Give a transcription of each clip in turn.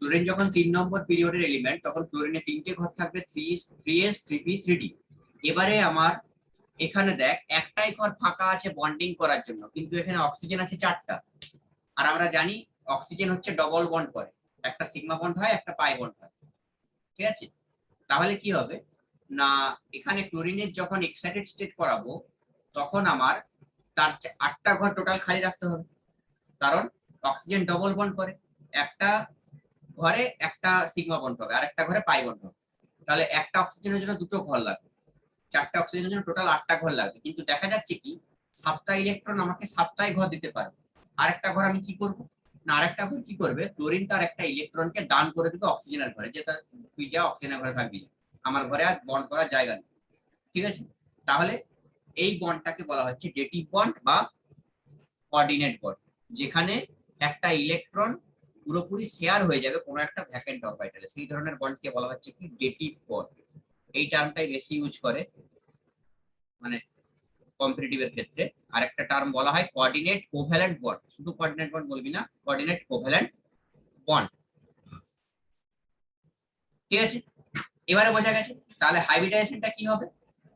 Chlorine যখন 3 নম্বর পিরিয়ডের element, তখন ক্লোরিনে 3টে ঘর থাকবে, 3s 3p 3d। এবারে আমার এখানে দেখ একটাই ঘর ফাঁকা আছে বন্ডিং করার জন্য, কিন্তু এখানে অক্সিজেন আছে 4টা। আর আমরা জানি অক্সিজেন হচ্ছে ডবল বন্ড করে, একটা সিগমা বন্ড হয় একটা পাই বন্ড হয়, ঠিক আছে? তাহলে কি হবে না, এখানে ক্লোরিনের যখন এক্সাইটেড স্টেট করাবো তখন আমার তার 8টা ঘর টোটাল খালি রাখতে হবে, কারণ অক্সিজেন ডবল বন্ড করে, একটা ঘরে একটা সিগমা বন্ড হবে আর একটা ঘরে পাই বন্ড হবে। তাহলে একটা অক্সিজেনের জন্য 2টো ঘর লাগবে, 4টা অক্সিজেনের জন্য টোটাল 8টা ঘর লাগবে। কিন্তু দেখা যাচ্ছে কি 7টা ইলেকট্রন আমাকে 7টাই ঘর দিতে পারে। আরেকটা ঘর আমি কি করব না, আরেকটা ঘর কি করবে, ক্লোরিন তার একটা ইলেকট্রনকে দান করে দিবে অক্সিজেনের ঘরে, যেটা তুই যা অক্সিজেনের ঘরে থাকবি, আমার ঘরে আর বন্ড করার জায়গা নেই, ঠিক আছে? তাহলে এই বন্ডটাকে বলা হচ্ছে ডেটিভ বন্ড বা কোঅর্ডিনেট বন্ড, যেখানে একটা ইলেকট্রন পুরোপুরি শেয়ার হয়ে যাবে কোনো একটা ভ্যাকেন্ট অরবিটালে, সেই ধরনের বন্ডকে বলা হচ্ছে কি ডেটিভ বন্ড। এই টার্মটাই বেশি ইউজ করে মানে কম্পিটিটিভ এর ক্ষেত্রে। আর একটা টার্ম বলা হয় কোঅর্ডিনেট কোভ্যালেন্ট বন্ড, শুধু কোঅর্ডিনেট বন্ড বলবি না, কোঅর্ডিনেট কোভ্যালেন্ট বন্ড, ঠিক আছে? এবারে বোঝা গেছে। তাহলে হাইব্রিডাইজেশনটা কি হবে,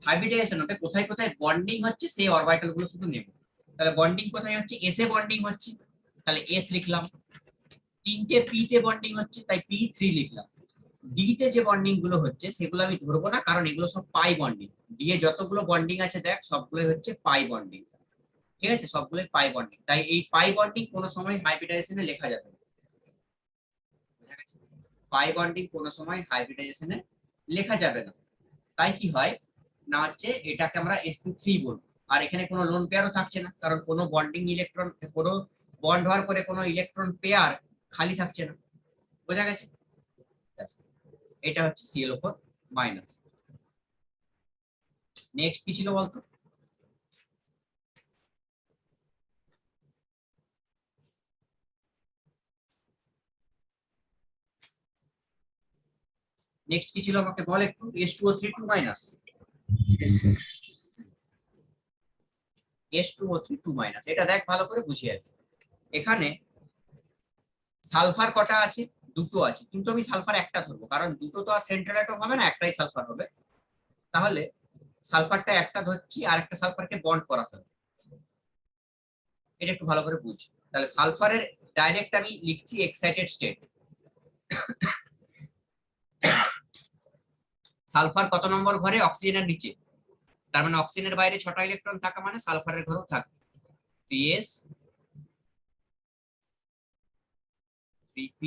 হাইব্রিডাইজেশন হবে কোথায় কোথায় বন্ডিং হচ্ছে সেই অরবিটাল গুলো শুধু নেব। তাহলে বন্ডিং কোথায় হচ্ছে, এস এ বন্ডিং হচ্ছে, তাহলে এস লিখলাম। 3টে পি তে বন্ডিং হচ্ছে, তাই p3 লিখলাম। ডি তে যে বন্ডিং গুলো হচ্ছে সেগুলো আমি ধরবো না, কারণ এগুলো সব পাই বন্ডিং। ডি এ যতগুলো বন্ডিং আছে দেখ সবগুলোই হচ্ছে পাই বন্ডিং, ঠিক আছে? সবগুলোই পাই বন্ডিং, তাই এই পাই বন্ডিং কোনো সময় হাইব্রিডাইজেশনে লেখা যাবে না, বুঝা গেছে? পাই বন্ডিং কোনো সময় হাইব্রিডাইজেশনে লেখা যাবে না। তাই কি হয় না হচ্ছে এটাকে আমরা sp3 বলবো। আর এখানে কোনো লোন পেয়ারও থাকছে না, কারণ কোনো বন্ডিং ইলেকট্রন, কোনো বন্ড হওয়ার পরে কোনো ইলেকট্রন পেয়ার খালি থাকছে না, বোঝা গেছে? এটা হচ্ছে ClO4 মাইনাস। নেক্সট কি ছিল বলতো? নেক্সট কি ছিল আমাকে বল একটু। H2O3 2 minus, Yes, sir. H2O3 2 minus, এটা দেখ ভালো করে বুঝিয়ে আছে। এখানে সালফার কটা আছে, 2টো আছে, কিন্তু আমি সালফার একটা ধরবো, কারণ দুটো তো আর সেন্ট্রাল অ্যাটম হবে না, একটাই সালফার হবে। তাহলে সালফারটা একটা ধরছি আর একটা সালফারকে বন্ড করাতে হবে, এটা একটু ভালো করে বুঝ। তাহলে সালফারের ডাইরেক্ট আমি লিখছি এক্সাইটেড স্টেট। সালফার কত নম্বর ঘরে, অক্সিজেনের নিচে, তার মানে অক্সিজেনের বাইরে 6টা ইলেকট্রন থাকা মানে সালফারের ঘরেও থাকবে 3s 3p3d,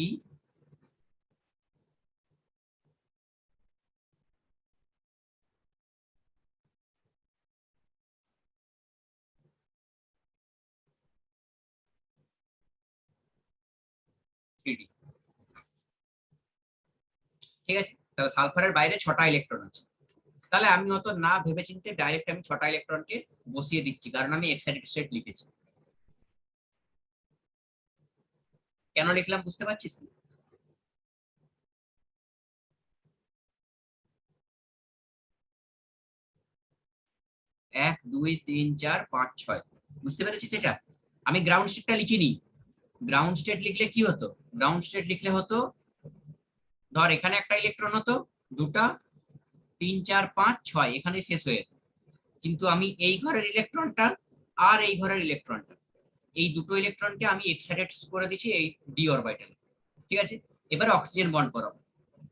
ঠিক আছে? তাহলে সালফারের বাইরে 6টা ইলেকট্রন আছে। তাহলে আমি অত না ভেবেচিন্তে ডাইরেক্ট আমি 6টা ইলেকট্রনকে বসিয়ে দিচ্ছি, কারণ আমি এক্সাইটেড স্টেট লিখেছি। কেন লিখলাম বুঝতে পারছিস? 1 2 3 4 5 6, বুঝতে পেরেছিস? এটা আমি গ্রাউন্ড স্টেটটা লিখিনি। গ্রাউন্ড স্টেট লিখলে কি হতো, গ্রাউন্ড স্টেট লিখলে হতো ধর এখানে একটা ইলেকট্রন হতো, 2টা 3 4 5 6, এখানে শেষ হয়ে যেত। কিন্তু আমি এই ঘরের ইলেকট্রনটা আর এই ঘরের ইলেকট্রনটা, এই দুটো ইলেকট্রনকে আমি এক্সাইটেড করে দিচ্ছি এই ডি অরবিটালে, ঠিক আছে? এবারে অক্সিজেন বন্ড করাবো।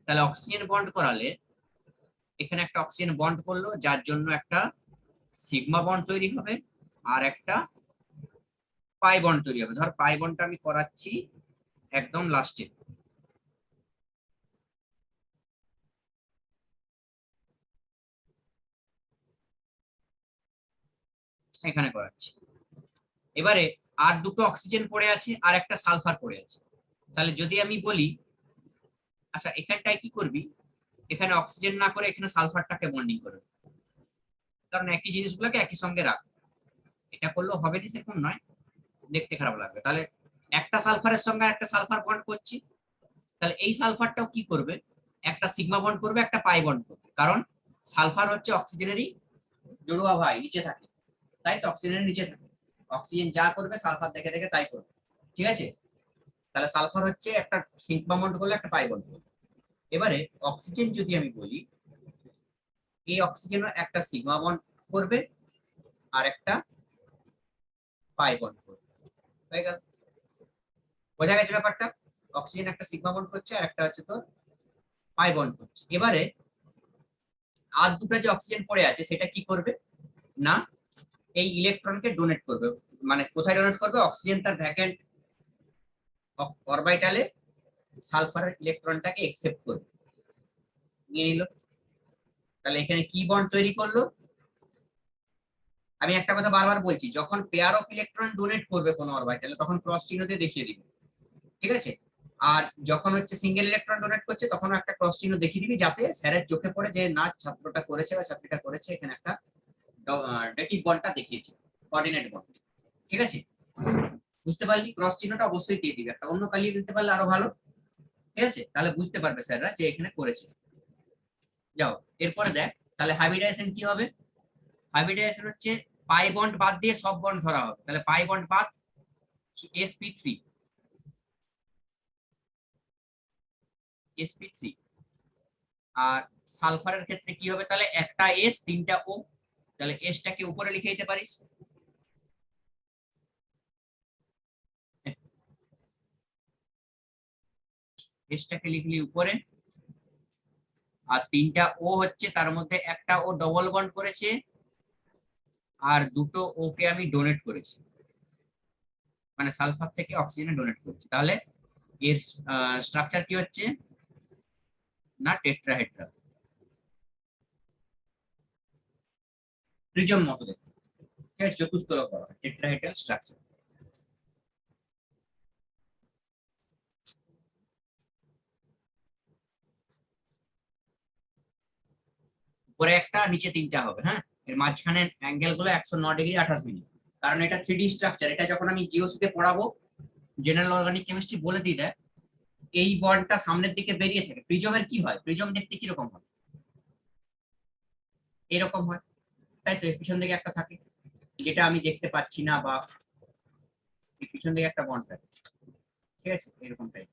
তাহলে অক্সিজেন বন্ড করালে এখানে একটা অক্সিজেন বন্ড করলো, যার জন্য একটা সিগমা বন্ড তৈরি হবে আর একটা পাই বন্ড তৈরি হবে। ধর পাই বন্ডটা আমি করাচ্ছি একদম লাস্টে, এখানে করাচ্ছি। এবারে আর দুটো অক্সিজেন পড়ে আছে আর একটা সালফার পড়ে আছে। তাহলে যদি আমি বলি, আচ্ছা এখানটায় কি করবি, এখানে অক্সিজেন না করে এখানে সালফারটাকে বন্ডিং করবে, কারণ একই জিনিসগুলোকে একই সঙ্গে রাখ। এটা করলেও হবে না সেরকম নয়, দেখতে খারাপ লাগবে। তাহলে একটা সালফারের সঙ্গে একটা সালফার বন্ড করছি, তাহলে এই সালফারটাও কি করবে, একটা সিগমা বন্ড করবে একটা পাই বন্ড করবে, কারণ সালফার হচ্ছে অক্সিজেনেরই জড়ুয়া ভাই, নিচে থাকে, তাই তো অক্সিজেনের নিচে থাকে। অক্সিজেন যা করবে সালফার দেখে দেখে তাই করবে, ঠিক আছে? তাহলে সালফার হচ্ছে একটা সিগমা বন্ড করলে একটা পাই বন্ড করলে। এবারে অক্সিজেন যদি আমি বলি, এই অক্সিজেনও একটা সিগমা বন্ড করবে আর একটা পাই বন্ড করবে, হয়ে গেল। বোঝা গেছে ব্যাপারটা? অক্সিজেন একটা সিগমা বন্ড করছে আর একটা হচ্ছে তোর পাই বন্ড করছে। এবারে আর দুটো যে অক্সিজেন পড়ে আছে সেটা কি করবে না, এই ইলেকট্রনকে ডোনেট করবে। মানে কোথায় ডোনেট করবে? অক্সিজেন তার ভ্যাকেন্ট অরবিটালে সালফারের ইলেকট্রনটাকে একসেপ্ট করবে, নিয়ে নিল। তাহলে এখানে কি বন্ড তৈরি করলো? আমি একটা কথা বারবার বলছি, যখন পেয়ার অফ ইলেকট্রন ডোনেট করবে কোনো অরবিটালে তখন ক্রস চিহ্ন দিয়ে দেখিয়ে দিবে, ঠিক আছে? আর যখন হচ্ছে সিঙ্গেল ইলেকট্রন ডোনেট করছে তখন একটা ক্রস চিহ্ন দেখিয়ে দিবি, যাতে স্যারের চোখে পড়ে যে না ছাত্রটা করেছে বা ছাত্রীটা করেছে, এখানে একটা ডেটিভ বন্ডটা দেখিয়েছে, কোঅর্ডিনেট বন্ড, ঠিক আছে? বুঝতে পারলি? ক্রস চিহ্নটা অবশ্যই দিয়ে দিবে, একটা অন্য কালিয়ে দিতে পারলে আরো ভালো, ঠিক আছে? তাহলে বুঝতে পারবে স্যাররা যে এখানে করেছে। যাও এরপরে দেখ, তাহলে হাইব্রিডাইজেশন কি হবে? হাইব্রিডাইজেশন হচ্ছে পাই বন্ড বাদ দিয়ে সব বন্ড ধরা হবে। তাহলে পাই বন্ড বাদ sp3, sp3। আর সালফারের ক্ষেত্রে কি হবে? তাহলে একটা এস তিনটা ও, তাহলে এসটাকে উপরে লিখে দিতে পারিস, এসটাকে লিখলি উপরে। আর তিনটা ও হচ্ছে তার মধ্যে একটা ও ডবল বন্ড করেছে আর দুটো ওকে আমি ডোনেট করেছি, মানে সালফার থেকে অক্সিজেনে ডোনেট করছি। তাহলে এর স্ট্রাকচার কি হচ্ছে না টেট্রাহেড্রা, প্রিজম মতো দেখতে, ঠিক আছে? চতুস্তলক করা টেট্রাহেড্রাল স্ট্রাকচার। উপরে একটা নিচে তিনটা হবে, হ্যাঁ? এর মাঝখানে অ্যাঙ্গেল গুলো 109 ডিগ্রি 28 মিনিট, কারণ এটা 3D স্ট্রাকচার। এটা যখন আমি জিওসি তে পড়াবো, জেনারেল অর্গানিক কেমিস্ট্রি বলে দিয়ে দেয়, এই বন্ডটা সামনের দিকে বেরিয়ে থাকে। প্রিজমের কি হয়? প্রিজম দেখতে কিরকম হয়? এরকম হয়, তাই তো? পিছন দিকে একটা থাকে যেটা আমি দেখতে পাচ্ছি না, বা পিছন দিকে একটা বন্ড থাকে, ঠিক আছে? এরকম টাইপ,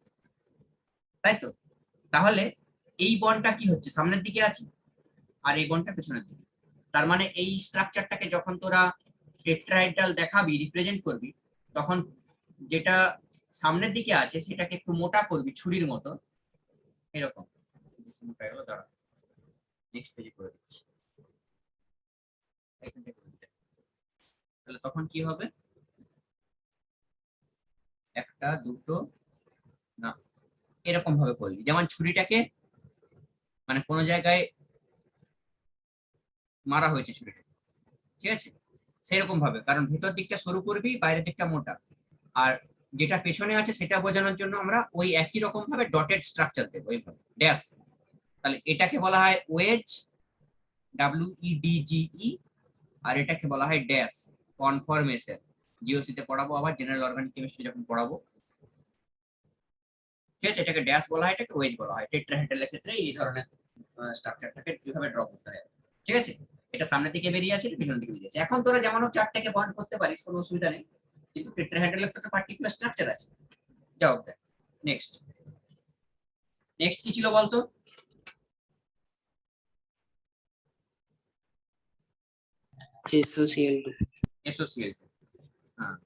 তাই তো? তাহলে এই বন্ডটা কি হচ্ছে? সামনের দিকে আছে আর এই বন্ডটা পেছনের দিকে। তার মানে এই স্ট্রাকচারটাকে যখন তোরা টেট্রাহেড্রাল দেখাবি, রিপ্রেজেন্ট করবি, তখন যেটা সামনের দিকে আছে সেটাকে একটু মোটা করবি, ছুরির মতো, এরকম। মোটা গেল, দাঁড়া, নেক্সট পেজে করে দিচ্ছি, এখান থেকে করে দিতে। তাহলে তখন কি হবে? একটা দুটো, না, এরকম ভাবে করবি, যেমন ছুরিটাকে মানে কোনো জায়গায় মারা হয়েছে ছুরিটা, ঠিক আছে? সেরকম ভাবে, কারণ ভেতর দিকটা সরু করবি, বাইরের দিকটা মোটা। আর যেটা পেছনে আছে সেটা বোঝানোর জন্য আমরা ওই একই রকম ভাবে ডটেড স্ট্রাকচার দেবো, এইভাবে ড্যাশ। তাহলে এটাকে বলা হয় ওয়েজ, WEDGE। আর এটাকে বলা হয় ড্যাশ, কনফরমেশন। জিওসি তে পড়াবো, আবার জেনারেল অর্গানিক কেমিস্ট্রি যখন পড়াবো, ঠিক আছে? এটাকে ড্যাশ বলা হয়, এটাকে ওয়েজ বলা হয়। টেট্রাহেড্রালের ক্ষেত্রে এই ধরনের স্ট্রাকচারটাকে কিভাবে ড্র করতে হয়, ঠিক আছে? এটা সামনের দিকে বেরিয়ে আছে, এটা পিছনের দিকে বেরিয়ে আছে। এখন তোরা যেমন চারটাকে বন্ড করতে পারিস, কোনো অসুবিধা নেই, কিন্তু টেট্রাহেড্রালের একটা পার্টিকুলার স্ট্রাকচার আছে। যাও নেক্সট, নেক্সট কি ছিল বলতো? SOCl2। এসোসিয়েট, হ্যাঁ,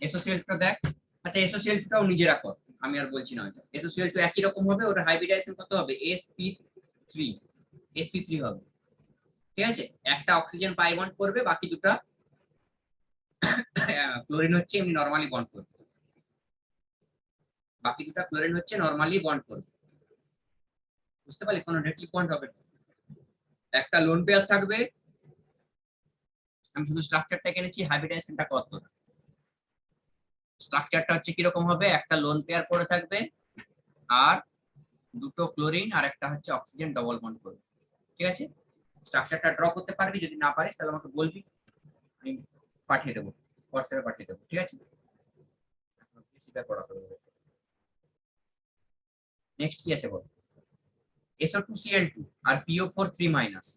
এসোসিয়েটটা দেখ। আচ্ছা, এসোসিয়েটটাও নিজেরা কর, আমি আর বলছি না। ওইটা এসোসিয়েট একই রকম হবে, ওটা হাইব্রিডাইজেশন কত হবে? sp3, sp3 হবে, ঠিক আছে? একটা অক্সিজেন পাই বন্ড করবে, বাকি দুটো ক্লোরিন হচ্ছে এমনি নরমালি বন্ড করবে, বাকি দুটো ক্লোরিন হচ্ছে নরমালি বন্ড করবে। বুঝতে পারলি? কোনো ডেটলি বন্ড হবে না। একটা লোন পেয়ার থাকবে, আমি শুধু স্ট্রাকচারটা এনেছি, হাইব্রিডাইজেশনটা কত। স্ট্রাকচারটা হচ্ছে কিরকম হবে? একটা লোন পেয়ার পড়ে থাকবে আর দুটো ক্লোরিন আর একটা হচ্ছে অক্সিজেন ডবল বন্ড করবে, ঠিক আছে? স্ট্রাকচারটা ড্র করতে পারবি, যদি না পারিস তাহলে আমাকে বলবি, আমি পাঠিয়ে দেবো, হোয়াটসঅ্যাপে পাঠিয়ে দেবো, ঠিক আছে? নেক্সট কি আছে বল? SO2Cl2 আর PO4 3-,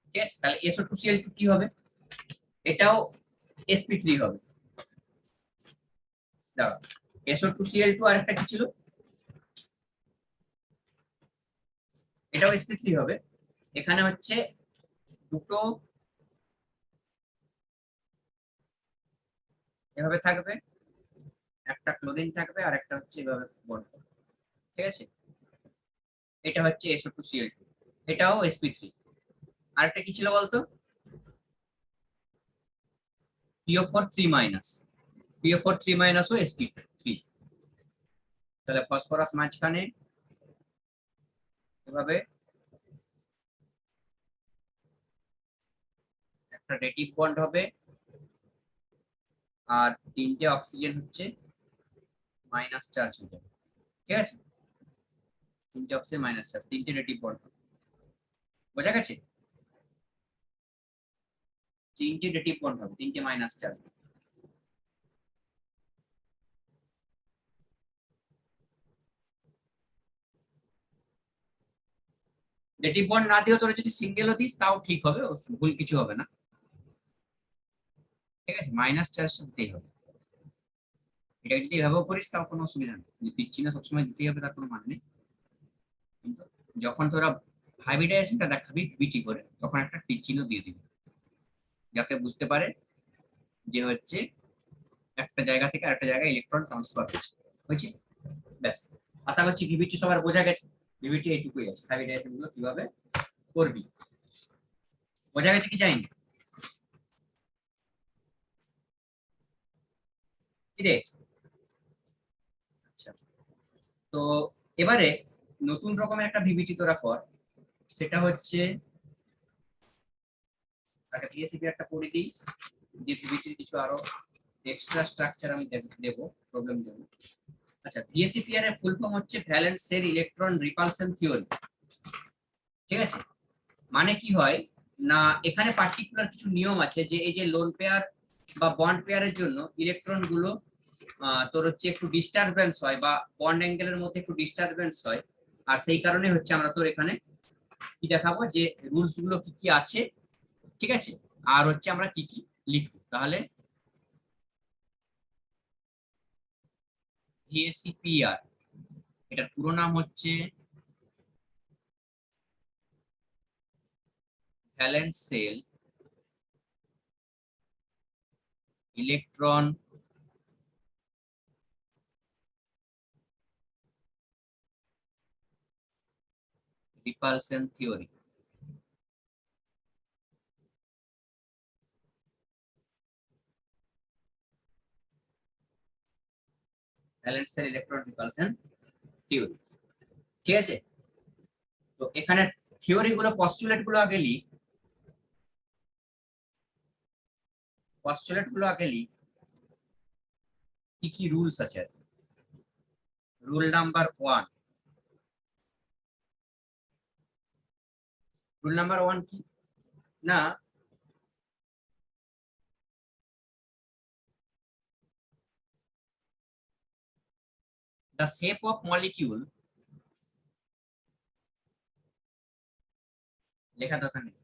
ঠিক আছে? তাহলে SO2Cl2 কি হবে? এটাও sp3 হবে। দাঁড়া, SO2Cl2 আর একটা কি ছিল, এটাও sp3 হবে। এখানে হচ্ছে দুটো এভাবে থাকবে, একটা ক্লোরিন থাকবে আর একটা হচ্ছে এভাবে বন্ড, ঠিক আছে। এটা হচ্ছে SO2Cl2, এটাও sp3। আরেকটা কি ছিল বলতো, PO4 3 মাইনাস, PO4 3 মাইনাস ও sp3। তাহলে ফসফরাস মাঝখানে এভাবে একটা নেটিভ বন্ড হবে, আর তিনটে অক্সিজেন হচ্ছে মাইনাস চার্জ হয়ে যাবে, ঠিক আছে। তিনটে অক্সিজেন মাইনাস চার্জ, তিনটে নেটিভ বন্ড, বোঝা গেছে। তিনটে নেটিভ বন্ড হবে, তিনটে মাইনাস চার্জ। নেটিভ বন্ড না দিয়েও তোরা যদি সিঙ্গেলও দিস তাও ঠিক হবে, ভুল কিছু হবে না, ঠিক আছে। মাইনাস চার্জটা দিতেই হবে, এটা যদি এভাবেও করিস তাও কোনো অসুবিধা নেই, যে দিচ্ছি না সবসময় দিতেই হবে তার কোনো মানে নেই। কিন্তু যখন তোরা হাইব্রিডাইজেশনটা দেখাবি বিটি করে, তখন একটা টিক চিহ্ন দিয়ে দিবি, যাতে বুঝতে পারে যে হচ্ছে একটা জায়গা থেকে আরেকটা জায়গায় ইলেকট্রন ট্রান্সফার হচ্ছে, বুঝছি। ব্যাস, আশা করছি ভিভিটি সবার বোঝা গেছে। ভিভিটি এইটুকুই আছে, হাইব্রিডাইজেশন গুলো কিভাবে করবি, বোঝা গেছে কি জানি কি রে। আচ্ছা, তো এবারে নতুন রকমের একটা ভিভিটি তোরা কর, সেটা হচ্ছে একটা পিএসসিপি একটা করে দিই, যে ভিভিটির কিছু আরো এক্সট্রা স্ট্রাকচার আমি দেবো, প্রবলেম দেবো। আচ্ছা, ভিএসিপিআর এর ফুল ফর্ম হচ্ছে valence shell electron repulsion theory, ঠিক আছে। মানে কি হয় না, এখানে পার্টিকুলার কিছু নিয়ম আছে, যে এই যে লোন পেয়ার বা বন্ড পেয়ারের জন্য ইলেকট্রন গুলো তোর হচ্ছে একটু ডিস্টারবেন্স হয়, বা বন্ড অ্যাঙ্গেলের মধ্যে একটু ডিস্টারবেন্স হয়, আর সেই কারণে হচ্ছে আমরা তোর এখানে কি দেখাবো, যে রুলস গুলো কি কি আছে, ঠিক আছে, আর হচ্ছে আমরা কি কি লিখবো। তাহলে ভিএসিপিআর, এটার পুরো নাম হচ্ছে valence shell electron repulsion theory. Valence shell electron repulsion theory, ঠিক আছে। তো এখানে থিওরি গুলো, পস্টুলেট গুলো আগে লিখ, পস্টুলেট গুলো আগে লিখ, কি কি রুলস আছে। রুল নাম্বার 1, রুল নাম্বার 1 কি না, the shape of molecule, লেখা দরকার নেই,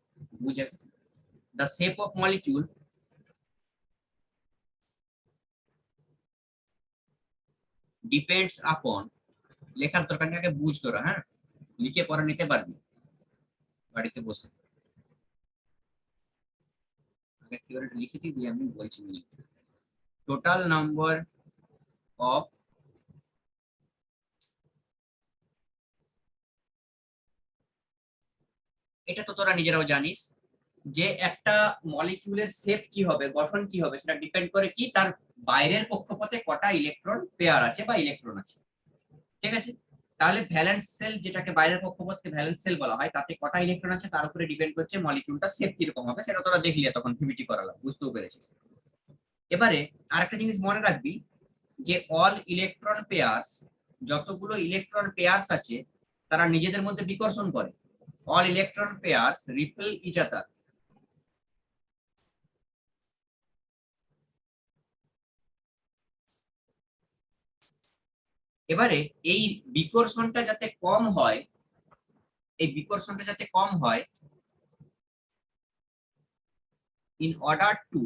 বুঝে, the shape of molecule depends upon, লেখার দরকার নেই, আগে বুঝ তোরা, হ্যাঁ, লিখে পরে নিতে পারবি বাড়িতে বসে। আগে থিওরিটা লিখে দিবি, আমি বলছি টোটাল নাম্বার অফ, এটা তো তোরা নিজেরাও জানিস, যে একটা মলিকিউলের শেপ কি হবে, গঠন কি হবে, সেটা ডিপেন্ড করে কি তার বাইরের কক্ষপথে কটা ইলেকট্রন পেয়ার আছে বা ইলেকট্রন আছে, ঠিক আছে। তাহলে ভ্যালেন্স সেল, যেটাকে বাইরের কক্ষপথকে ভ্যালেন্স সেল বলা হয়, তাতে কটা ইলেকট্রন আছে তার উপরে ডিপেন্ড করছে মলিকিউলটা শেপ কিরকম হবে, সেটা তোরা দেখলি তখন পিপিটি করালাম, বুঝতেও পেরেছিস। এবারে আরেকটা জিনিস মনে রাখবি, যে অল ইলেকট্রন পেয়ার্স, যতগুলো ইলেকট্রন পেয়ার্স আছে তারা নিজেদের মধ্যে বিকর্ষণ করে, all electron pairs repel each other. এবারে এই বিকর্ষণটা যাতে কম হয়, এই বিকর্ষণটা যাতে কম হয়, in order to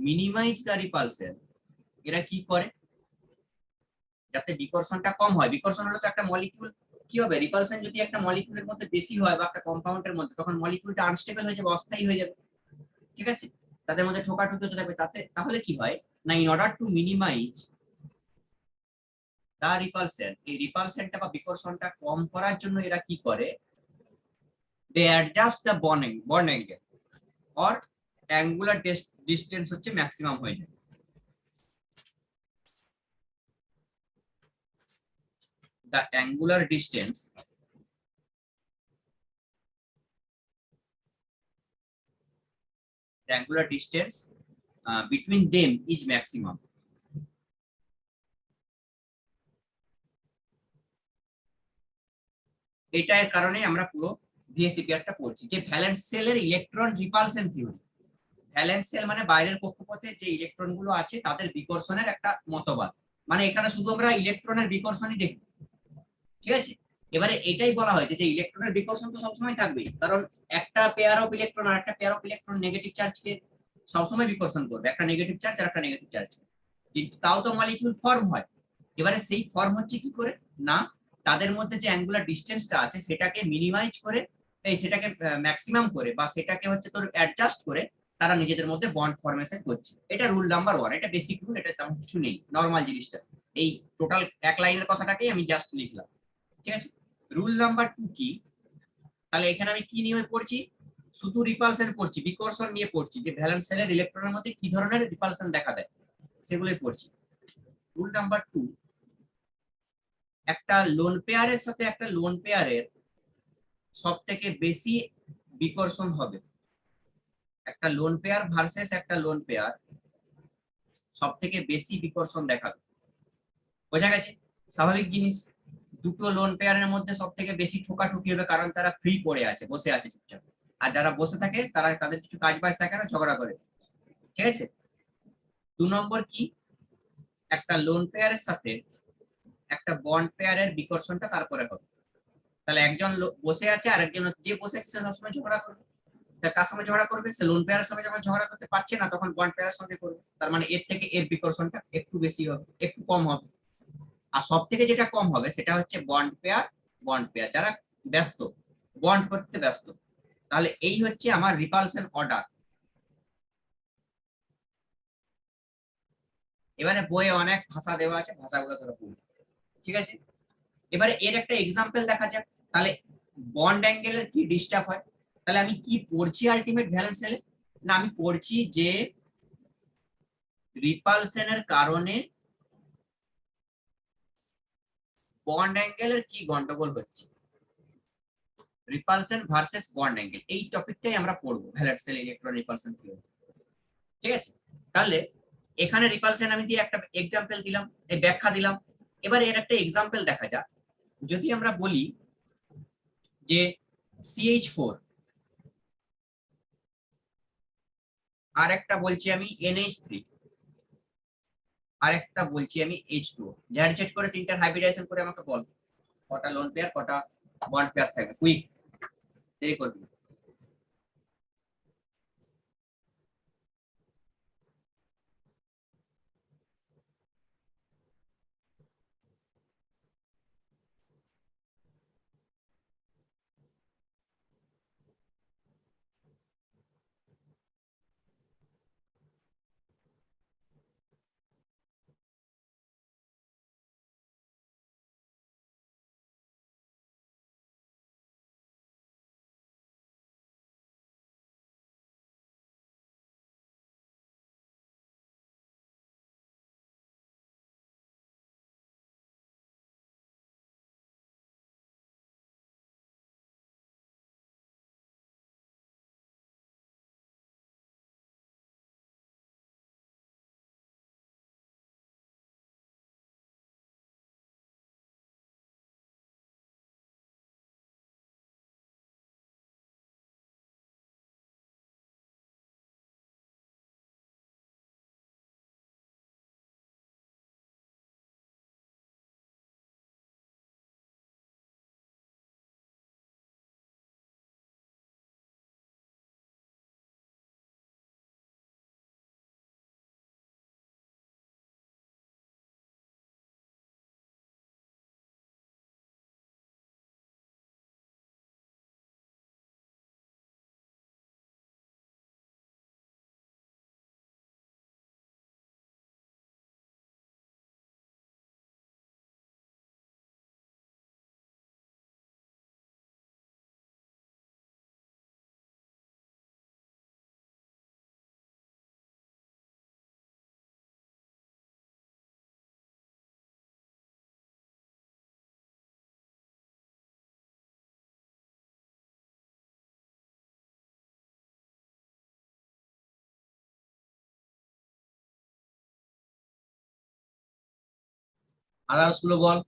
minimise the repulsion, এরা কি করে, যাতে বিকর্ষণটা কম হয়। বিকর্ষণ হলে তো একটা মলিকিউল কি হবে, রিপালশন যদি একটা মলিকিউলের মধ্যে বেশি হয় বা একটা কম্পাউন্ডের মধ্যে, তখন মলিকিউলটা আনস্টেবল হয়ে যাবে, অস্থায়ী হয়ে যাবে, ঠিক আছে, তাদের মধ্যে ঠোকাঠুকি হতে থাকবে। তাহলে কি হয় না, in order to minimise the repulsion, এই রিপালশনটা বা বিকর্ষণটা কম করার জন্য এরা কি করে, they adjust the bond angle or angular distance হচ্ছে ম্যাক্সিমাম হয়ে যায়। The angular distance between them is maximum. এটার কারণে আমরা পুরো ভিএসিপিআরটা পড়ছি, যে ভ্যালেন্স সেলের electron repulsion theory. Valence shell মানে বাইরের কক্ষপথে যে ইলেকট্রন গুলো আছে তাদের বিকর্ষণের একটা মতবাদ, মানে এখানে শুধু আমরা ইলেকট্রনের বিকর্ষণই দেখি, ঠিক আছে। এবারে এটাই বলা হয়েছে যে ইলেকট্রনের বিকর্ষণ তো সবসময় থাকবেই, কারণ একটা পেয়ার অফ ইলেকট্রন আর একটা পেয়ার অফ ইলেকট্রন নেগেটিভ চার্জকে সবসময় বিকর্ষণ করবে, একটা নেগেটিভ চার্জ আর একটা নেগেটিভ চার্জ, কিন্তু তাও তো মলিকিউল ফর্ম হয়। এবারে সেই ফর্ম হচ্ছে কি করে না, তাদের মধ্যে যে অ্যাঙ্গুলার ডিসটেন্সটা আছে সেটাকে মিনিমাইজ করে, সেটাকে ম্যাক্সিমাম করে বা সেটাকে হচ্ছে তোর অ্যাডজাস্ট করে তারা নিজেদের মধ্যে বন্ড ফরমেশন করছে। এটা রুল নাম্বার 1, এটা বেসিক রুল, এটা তেমন কিছু নেই, নর্মাল জিনিসটা। এই টোটাল এক লাইনের কথাটাকেই আমি জাস্ট লিখলাম, ঠিক আছে। রুল নাম্বার 2 কি, তাহলে এখানে আমি কি নিয়ে পড়ছি, শুধু রিপালশন পড়ছি, বিকর্ষণ নিয়ে পড়ছি, যে ভ্যালেন্স সেলের ইলেকট্রনের মধ্যে কি ধরনের রিপালশন দেখা দেয় সেগুলোই পড়ছি। রুল নাম্বার 2, একটা লোন পেয়ারের সাথে একটা লোন পেয়ারের সব থেকে বেশি বিকর্ষণ হবে, একটা লোন পেয়ার ভার্সেস একটা লোন পেয়ার সব থেকে বেশি বিকর্ষণ দেখাবে, বোঝা গেছে, স্বাভাবিক জিনিস। দুটো লোন পেয়ারের মধ্যে সব থেকে বেশি ঠোকাঠুকি হবে, কারণ তারা ফ্রি পড়ে আছে, বসে আছে চুপচাপ, আর যারা বসে থাকে তারা তাদের কিছু কাজ বাজ থাকে না, ঝগড়া করে, ঠিক আছে। 2 নম্বর কি, একটা লোন পেয়ারের সাথে একটা বন্ড পেয়ারের বিকর্ষণটা তারপরে হবে। তাহলে একজন বসে আছে আর একজন, যে বসে আছে সে সবসময় ঝগড়া করবে, কার সঙ্গে ঝগড়া করবে, সে লোন পেয়ারের সঙ্গে যখন ঝগড়া করতে পারছে না তখন বন্ড পেয়ারের সঙ্গে করবে, তার মানে এর থেকে এর বিকর্ষণটা একটু বেশি হবে, একটু কম হবে। আর সব থেকে যেটা কম হবে সেটা হচ্ছে বন্ড পেয়ার যারা ব্যস্ত, বন্ড করতে ব্যস্ত। তাহলে এই হচ্ছে আমার রিপালশন অর্ডার। এবারে বইয়ে অনেক ভাষা দেওয়া আছে, ভাষাগুলো ধরে পড়ি, ঠিক আছে। এবারে এর একটা এক্সাম্পল দেখা যাক, তাহলে বন্ড অ্যাঙ্গেলের কি ডিস্টার্ব হয়। তাহলে আমি কি পড়ছি আলটিমেট ভ্যালেন্স সেলে, না আমি পড়ছি যে রিপালশনের কারণে বন্ড অ্যাঙ্গেলের কি গন্ডগোল হচ্ছে, রিপালশন ভার্সেস বন্ড অ্যাঙ্গেল, এই টপিকটাই আমরা পড়বো valence shell electron repulsion theory, ঠিক আছে। তাহলে এখানে রিপালশন আমি দিয়ে একটা এক্সাম্পল দিলাম, এই ব্যাখ্যা দিলাম। এবার এর একটা এক্সাম্পল দেখা যাক, যদি আমরা বলি যে CH4 আর একটা বলছি আমি NH3 আর একটা বলছি আমি H2O, জ্যাড জেড করে তিনটার হাইব্রিডাইজেশন করে আমাকে বল কটা লোন পেয়ার কটা বন্ড পেয়ার থাকবে, কুইক, দেরি করবি। আদার্স গুলো বল।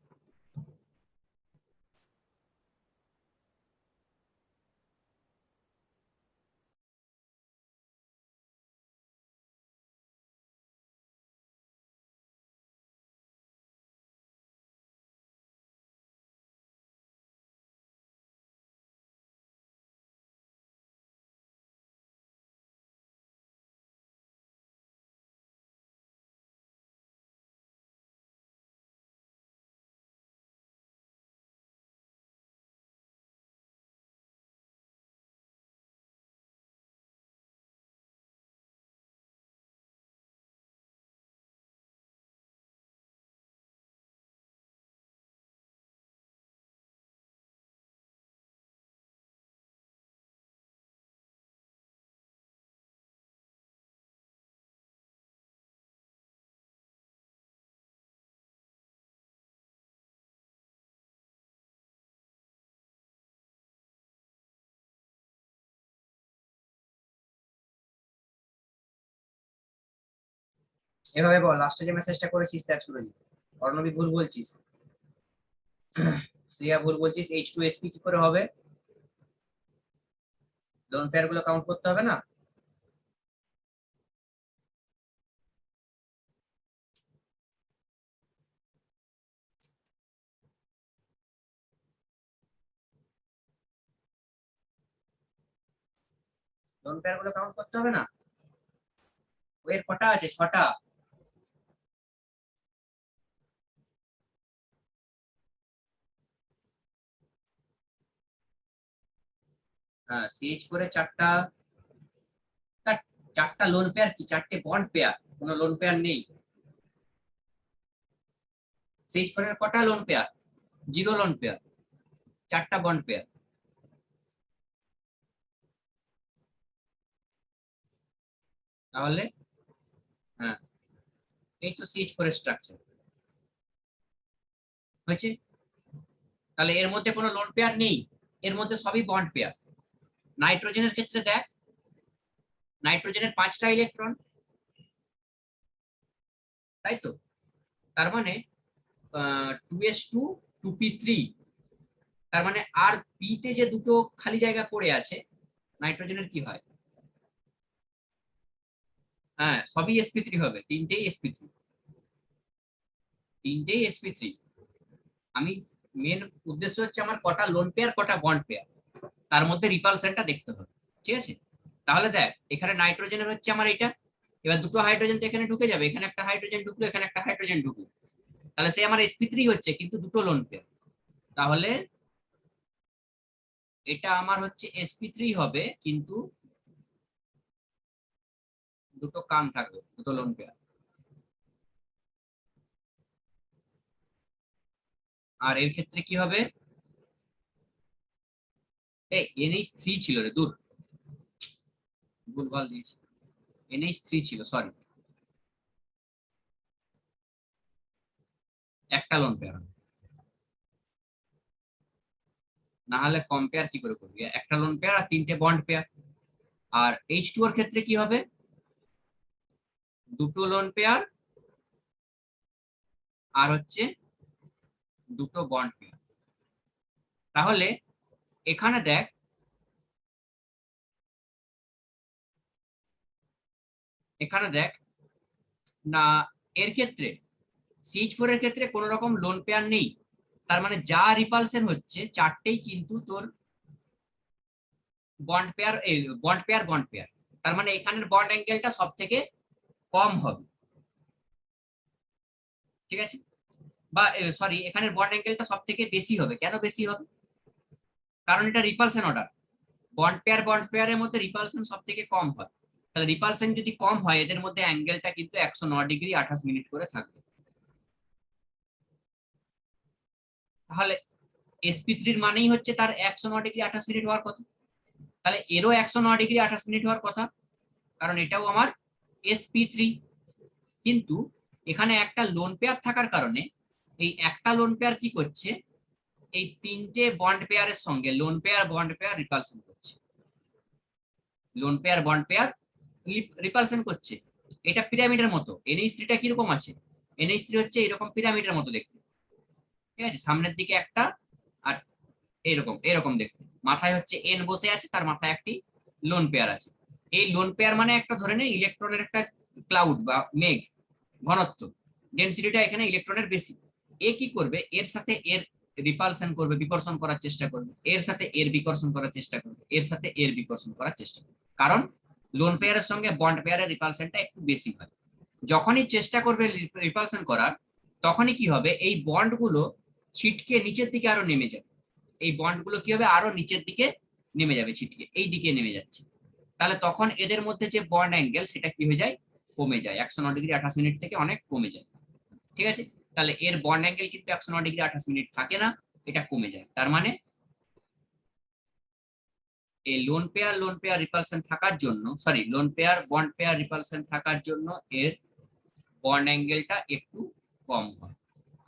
এভাবে বল, লাস্টে যে মেসেজটা করেছিস দেখ শুনে নি। অর্ণবী ভুল বলছিস, শ্রেয়া ভুল বলছিস। H2SP কি করে হবে? লোন পেয়ার গুলো কাউন্ট করতে হবে না? লোন পেয়ার গুলো কাউন্ট করতে হবে না? এর কটা আছে? 6টা। হ্যাঁ, CH করে 4টা। 4টা লোন পেয়ার কি 4টে বন্ড পেয়ার? কোনো লোন পেয়ার নেই। CH করে কটা লোন পেয়ার? 0 লোন পেয়ার, 4টা বন্ড পেয়ার। তাহলে হ্যাঁ, এই তো CH করে স্ট্রাকচার হয়েছে। তাহলে এর মধ্যে কোনো লোন পেয়ার নেই, এর মধ্যে সবই বন্ড পেয়ার। নাইট্রোজেনের ক্ষেত্রে দেখ, নাইট্রোজেনের 5টা ইলেকট্রন, তাই তো? তার মানে 2s2 2p3। তার মানে আর পি তে যে দুটো খালি জায়গা পড়ে আছে, নাইট্রোজেনের কি হয়? হ্যাঁ, সবই sp3 হবে, তিনটেই sp3, তিনটেই sp3। আমি মেন উদ্দেশ্য হচ্ছে আমার কটা লোন পেয়ার কটা বন্ড পেয়ার, তার মধ্যে রিপালশনটা দেখতে হবে। ঠিক আছে, তাহলে দেখ এখানে নাইট্রোজেনের হচ্ছে আমার এটা। এবার দুটো হাইড্রোজেন তো এখানে ঢুকে যাবে, এখানে একটা হাইড্রোজেন ঢুকলো, এখানে একটা হাইড্রোজেন ঢুকলো। তাহলে সে আমার sp3 হচ্ছে, কিন্তু দুটো লোন পেয়ার। তাহলে এটা আমার হচ্ছে sp3 হবে, কিন্তু দুটো কান থাকবে, দুটো লোন পেয়ার। আর এর ক্ষেত্রে কি হবে? এই NH3 ছিল রে, দূর, ভুলভাল দিয়েছি। NH3 ছিল, সরি। একটা লোন পেয়ার, না হলে কম্পেয়ার কি করে করবি? একটা লোন পেয়ার আর তিনটে বন্ড পেয়ার। আর H2 এর ক্ষেত্রে কি হবে? দুটো লোন পেয়ার আর হচ্ছে দুটো বন্ড পেয়ার। তাহলে এখানে দেখ, এখানে দেখ না, এর ক্ষেত্রে CH4 এর ক্ষেত্রে কোন রকম লোন পেয়ার নেই। তার মানে যা রিপালশন হচ্ছে চারটেই কিন্তু তোর bond pair, bond pair bond pair. তার মানে এখানের বন্ড অ্যাঙ্গেলটা সব থেকে কম হবে। ঠিক আছে, বা সরি, এখানের বন্ড অ্যাঙ্গেলটা সব থেকে বেশি হবে। কেন বেশি হবে? কারণ এটা রিপালশন অর্ডার। বন্ড পেয়ারের মধ্যে রিপালশন সব থেকে কম হয়। তাহলে রিপালশন যদি কম হয়, এদের মধ্যে অ্যাঙ্গেলটা কিন্তু 109°28' করে থাকবে। তাহলে sp3 মানেই হচ্ছে তার 109°28' হওয়ার কথা। তাহলে এরও 109°28' হওয়ার কথা, কারণ এটাও আমার sp3। কিন্তু এখানে একটা লোন পেয়ার থাকার কারণে এই একটা লোন পেয়ার কি করছে? এই তিনটে বন্ড পেয়ারের সঙ্গে lone pair bond pair repulsion করছে, lone pair bond pair repulsion করছে। এটা পিরামিডের মতো। NH3টা কিরকম আছে? NH3 হচ্ছে এরকম পিরামিডের মতো দেখতে। ঠিক আছে, সামনের দিকে একটা, আর এরকম এরকম দেখতে, মাথায় হচ্ছে এন বসে আছে, তার মাথায় একটি লোন পেয়ার আছে। এই লোন পেয়ার মানে একটা ধরে নেই ইলেকট্রনের একটা ক্লাউড বা মেঘ ঘনত্ব, ডেনসিটিটা এখানে ইলেকট্রনের বেশি। এ কি করবে, এর সাথে এর রিপালশন করবে, বিকর্ষণ করার চেষ্টা করবে, এর সাথে এর বিকর্ষণ করার চেষ্টা করবে, এর সাথে এর বিকর্ষণ করার চেষ্টা করবে, কারণ লোন পেয়ারের সঙ্গে বন্ড পেয়ারের রিপালশনটা একটু বেশি হয়। যখনই চেষ্টা করবে রিপালশন করার, তখনই কি হবে, এই বন্ড গুলো ছিটকে নিচের দিকে আরো নেমে যাবে। এই বন্ড গুলো কি হবে, আরো নিচের দিকে নেমে যাবে, ছিটকে এই দিকে নেমে যাচ্ছে। তাহলে তখন এদের মধ্যে যে বন্ড অ্যাঙ্গেল সেটা কি হয়ে যায়, কমে যায়, 109°28' থেকে অনেক কমে যায়। ঠিক আছে, তাহলে এর বন্ড অ্যাঙ্গেল কিন্তু 109°28' থাকে না, এটা কমে যায়। তার মানে এই লোন পেয়ার রিপালশন থাকার জন্য, sorry loan pair bond pair repulsion থাকার জন্য এর বন্ড অ্যাঙ্গেলটা একটু কম হয়।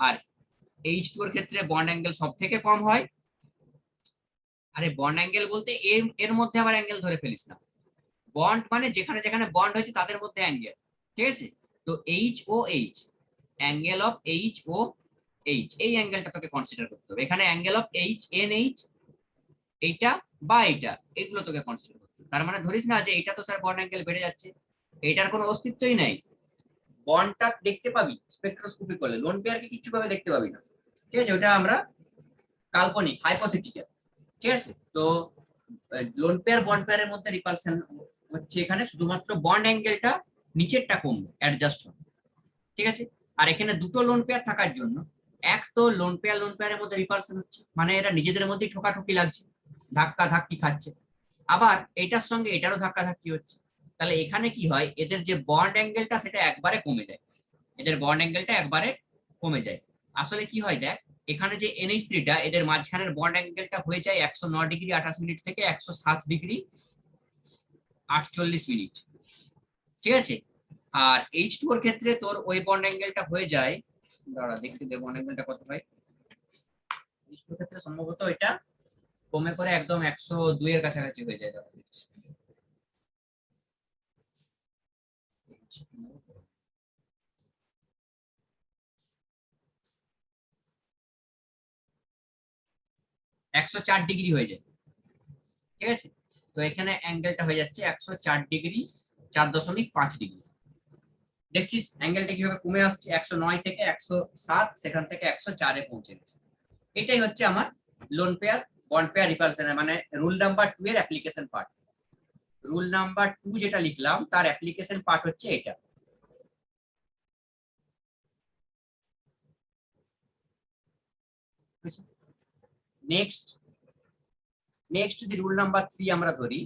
আর H2 এর ক্ষেত্রে বন্ড অ্যাঙ্গেল সব থেকে কম হয়। আরে বন্ড অ্যাঙ্গেল বলতে এর এর মধ্যে আবার অ্যাঙ্গেল ধরে ফেলিস না, বন্ড মানে যেখানে যেখানে বন্ড হয়েছে তাদের মধ্যে অ্যাঙ্গেল। ঠিক আছে, তো H O H, angle of H O H, এই অ্যাঙ্গেলটা তোকে কনসিডার করতে হবে। এখানে angle of H N H, এইটা বা এইটা, এগুলো তোকে কনসিডার করতে হবে। তার মানে ধরিস না যে এটা তো স্যার বন্ড অ্যাঙ্গেল বেড়ে যাচ্ছে, এটার কোনো অস্তিত্বই নাই। বন্ডটা দেখতে পাবি স্পেকট্রোস্কোপি করলে, লোন পেয়ারকে কিছু ভাবে দেখতে পাবি না। ঠিক আছে, ওটা আমরা কাল্পনিক, হাইপোথেটিক্যাল। ঠিক আছে, তো লোন পেয়ার বন্ড পেয়ারের মধ্যে রিপালশন হচ্ছে, এখানে শুধুমাত্র বন্ড অ্যাঙ্গেলটা নিচেরটা কমবে, অ্যাডজাস্ট হবে। ঠিক আছে, আর এখানে দুটো লোন পেয়ার থাকার জন্য, এক তো লোন পেয়ারের মধ্যে রিপালশন হচ্ছে, মানে এরা নিজেদের মধ্যেই ঠোকাঠুকি লাগছে, ধাক্কা ধাক্কি খাচ্ছে, আবার এটার সঙ্গে এটারও ধাক্কা ধাক্কি হচ্ছে। তাহলে এখানে কি হয়, এদের যে বন্ড অ্যাঙ্গেলটা সেটা একবারে কমে যায়, এদের বন্ড অ্যাঙ্গেলটা একবারে কমে যায়। আসলে কি হয় দেখ, এখানে যে NH3টা, এদের মাঝখানের বন্ড অ্যাঙ্গেলটা হয়ে যায় 109°28' থেকে 107°48'। ঠিক আছে, আর H2 এর ক্ষেত্রে তোর ওই বন্ড অ্যাঙ্গেলটা হয়ে যায়, দাঁড়া দেখতে দে বন্ড অ্যাঙ্গেলটা কত হয়। H2 এর ক্ষেত্রে সম্ভবত এটা কমে করে একদম 102 এর কাছাকাছি হয়ে যায়, দাঁড়া দেখছি। একশো চার ডিগ্রি হয়ে যায়। ঠিক আছে, তো এখানে অ্যাঙ্গেলটা হয়ে যাচ্ছে 104°, 4.5°। দেখছিস অ্যাঙ্গেলটা কিভাবে কমে আসছে, 109 থেকে 107, সেখান থেকে 104-এ পৌঁছে গেছে। এটাই হচ্ছে আমার লোন পেয়ার বন্ড পেয়ার রিপালশনের মানে রুল নাম্বার 2 এর অ্যাপ্লিকেশন পার্ট। রুল নাম্বার 2 যেটা লিখলাম তার অ্যাপ্লিকেশন পার্ট হচ্ছে এটা। নেক্সট নেক্সট যদি রুল নাম্বার 3 আমরা ধরি,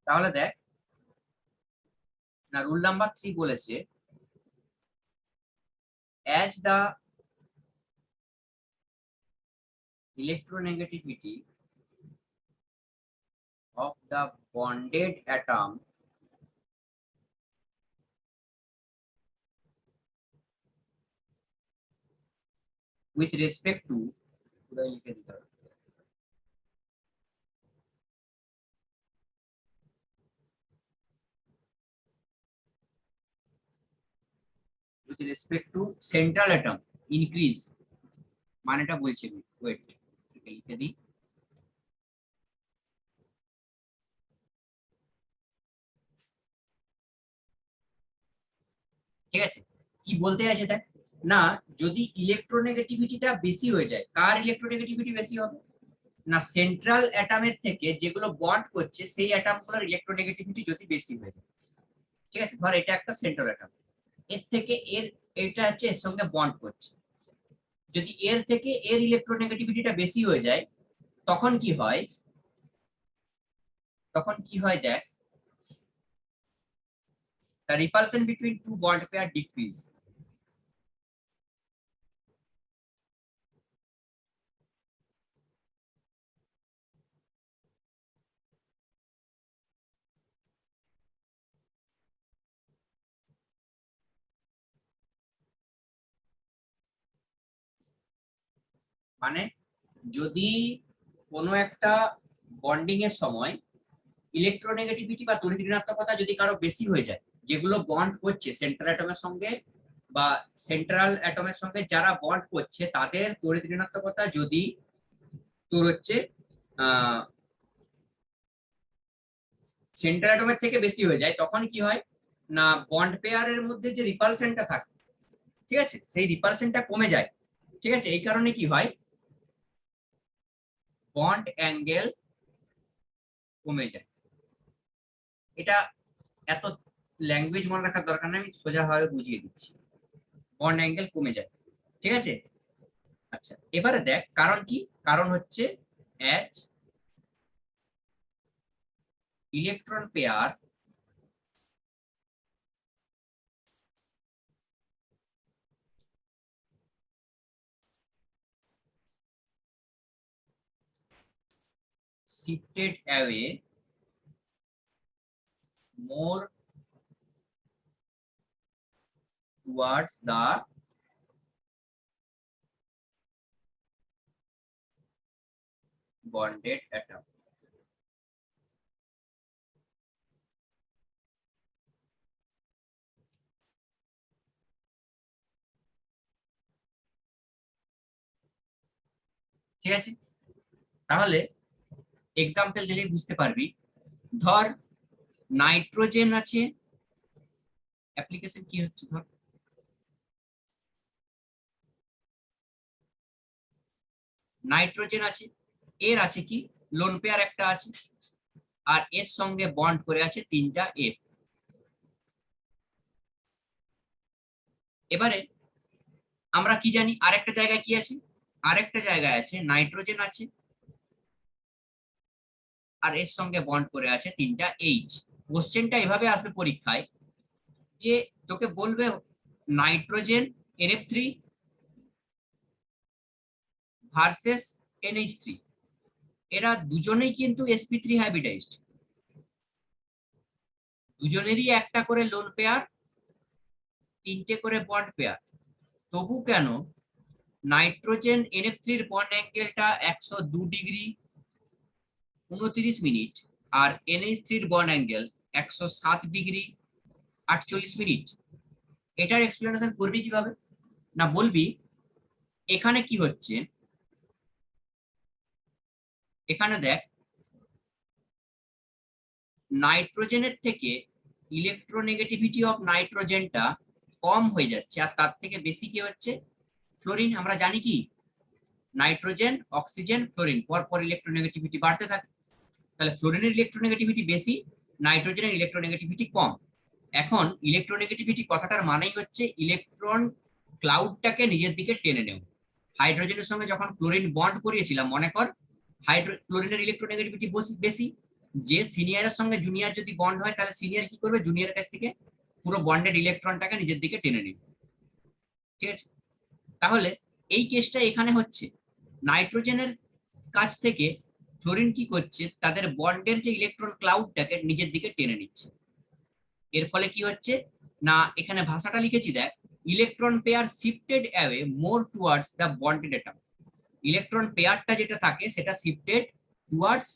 তাহলে দেখ না, রুল নাম্বার 3 বলেছে as the electronegativity of the bonded atom with respect to, পুরো লিখে দিতে হবে, with respect to central atom increase, মানেটা বলছি ওয়েট লিখে দিই। ঠিক আছে, কি বলতে আছে দেখ না, যদি ইলেকট্রোনেগেটিভিটিটা বেশি হয়ে যায়, কার ইলেকট্রোনেগেটিভিটি বেশি হবে না, সেন্ট্রাল অ্যাটমের থেকে যেগুলো বন্ড করছে সেই অ্যাটমগুলোর ইলেকট্রোনেগেটিভিটি যদি বেশি হয়ে যায়। ঠিক আছে, ধর এটা একটা সেন্ট্রাল অ্যাটম, এর থেকে এর, এটা হচ্ছে এর সঙ্গে বন্ড করছে, যদি এর থেকে এর ইলেকট্রোনেগেটিভিটিটা বেশি হয়ে যায়, তখন কি হয়, দেখ, the repulsion between two bond pair decrease। মানে যদি কোনো একটা বন্ডিং এর সময় ইলেকট্রোনেগেটিভিটি বা তড়িৎ ঋণাত্মকতা যদি কারো বেশি হয়ে যায়, যেগুলো বন্ড করছে সেন্ট্রাল অ্যাটমের সঙ্গে বা সেন্ট্রাল অ্যাটমের সঙ্গে যারা বন্ড করছে তাদের তড়িৎ ঋণাত্মকতা যদি তোর হচ্ছে সেন্ট্রাল অ্যাটমের থেকে বেশি হয়ে যায়, তখন কি হয় না বন্ড পেয়ারের মধ্যে যে রিপালশনটা থাকে, ঠিক আছে, সেই রিপালশনটা কমে যায়। ঠিক আছে, এই কারণে কি হয় বন্ড অ্যাঙ্গেল কমে যায়। এটা এত ল্যাঙ্গুয়েজ মনে রাখার দরকার নেই, আমি সোজাভাবে বুঝিয়ে দিচ্ছি। বন্ড অ্যাঙ্গেল কমে যায়, ঠিক আছে। আচ্ছা, এবারে দেখ কারণ কি, কারণ হচ্ছে as electron pair shifted away more towards the bonded atom. ঠিক আছে, তাহলে এক্সাম্পল দিলেই বুঝতে পারবি। ধর নাইট্রোজেন আছে, অ্যাপ্লিকেশন কি হচ্ছে, ধর নাইট্রোজেন আছে, এর আছে কি লোন পেয়ার একটা আছে, আর এর সঙ্গে বন্ড করে আছে তিনটা এফ। এবারে আমরা কি জানি আরেকটা জায়গায় কি আছে, আরেকটা জায়গায় আছে নাইট্রোজেন আছে আর এর সঙ্গে বন্ড করে আছে তিনটা এইচ। কোশ্চেনটা এভাবে আসবে পরীক্ষায় যে তোকে বলবে নাইট্রোজেন NF3 ভার্সেস NH3, এরা দুজনেই কিন্তু sp3 হাইব্রিডাইজড, দুজনেরই একটা করে লোন পেয়ার, তিনটে করে বন্ড পেয়ার। তবু কেন নাইট্রোজেন NF3 এর বন্ড অ্যাঙ্গেলটা 102 ডিগ্রি 29 মিনিট আর NH3 এর বন্ড অ্যাঙ্গেল 107 ডিগ্রি 48 মিনিট? এটার এক্সপ্লেনেশন করবি কিভাবে? না বলবি এখানে কি হচ্ছে, এখানে দেখ নাইট্রোজেনের থেকে ইলেকট্রোনেগেটিভিটি অফ নাইট্রোজেনটা কম হয়ে যাচ্ছে আর তার থেকে বেশি কি হচ্ছে ফ্লোরিন। আমরা জানি কি নাইট্রোজেন অক্সিজেন ফ্লোরিন পর পর ইলেকট্রোনেগেটিভিটি বাড়তে থাকে, তাহলে ফ্লোরিনের ইলেকট্রোনেগেটিভিটি বেশি, নাইট্রোজেনের ইলেকট্রোনেগেটিভিটি কম। এখন ইলেকট্রোনেগেটিভিটি কথাটার মানেই হচ্ছে ইলেকট্রন ক্লাউডটাকে নিজের দিকে টেনে নেব। হাইড্রোজেনের সঙ্গে যখন ক্লোরিন বন্ড করিয়েছিলাম মনে কর, ক্লোরিনের ইলেকট্রোনেগেটিভিটি বেশি, যে সিনিয়রের সঙ্গে জুনিয়র যদি বন্ড হয় তাহলে সিনিয়র কি করবে, জুনিয়রের কাছ থেকে পুরো বন্ডেড ইলেকট্রনটাকে নিজের দিকে টেনে নেবে। ঠিক আছে, তাহলে এই কেসটা এখানে হচ্ছে নাইট্রোজেনের কাছ থেকে ফ্লোরিন কি করছে, তাদের বন্ডের যে ইলেকট্রন ক্লাউডটাকে নিজের দিকে টেনে নিচ্ছে। এর ফলে কি হচ্ছে না এখানে ভাষাটা লিখেছি দেখ, electron pair shifted away more towards the bonded atom. Electron পেয়ারটা যেটা থাকে সেটা শিফটেড টুয়ার্ডস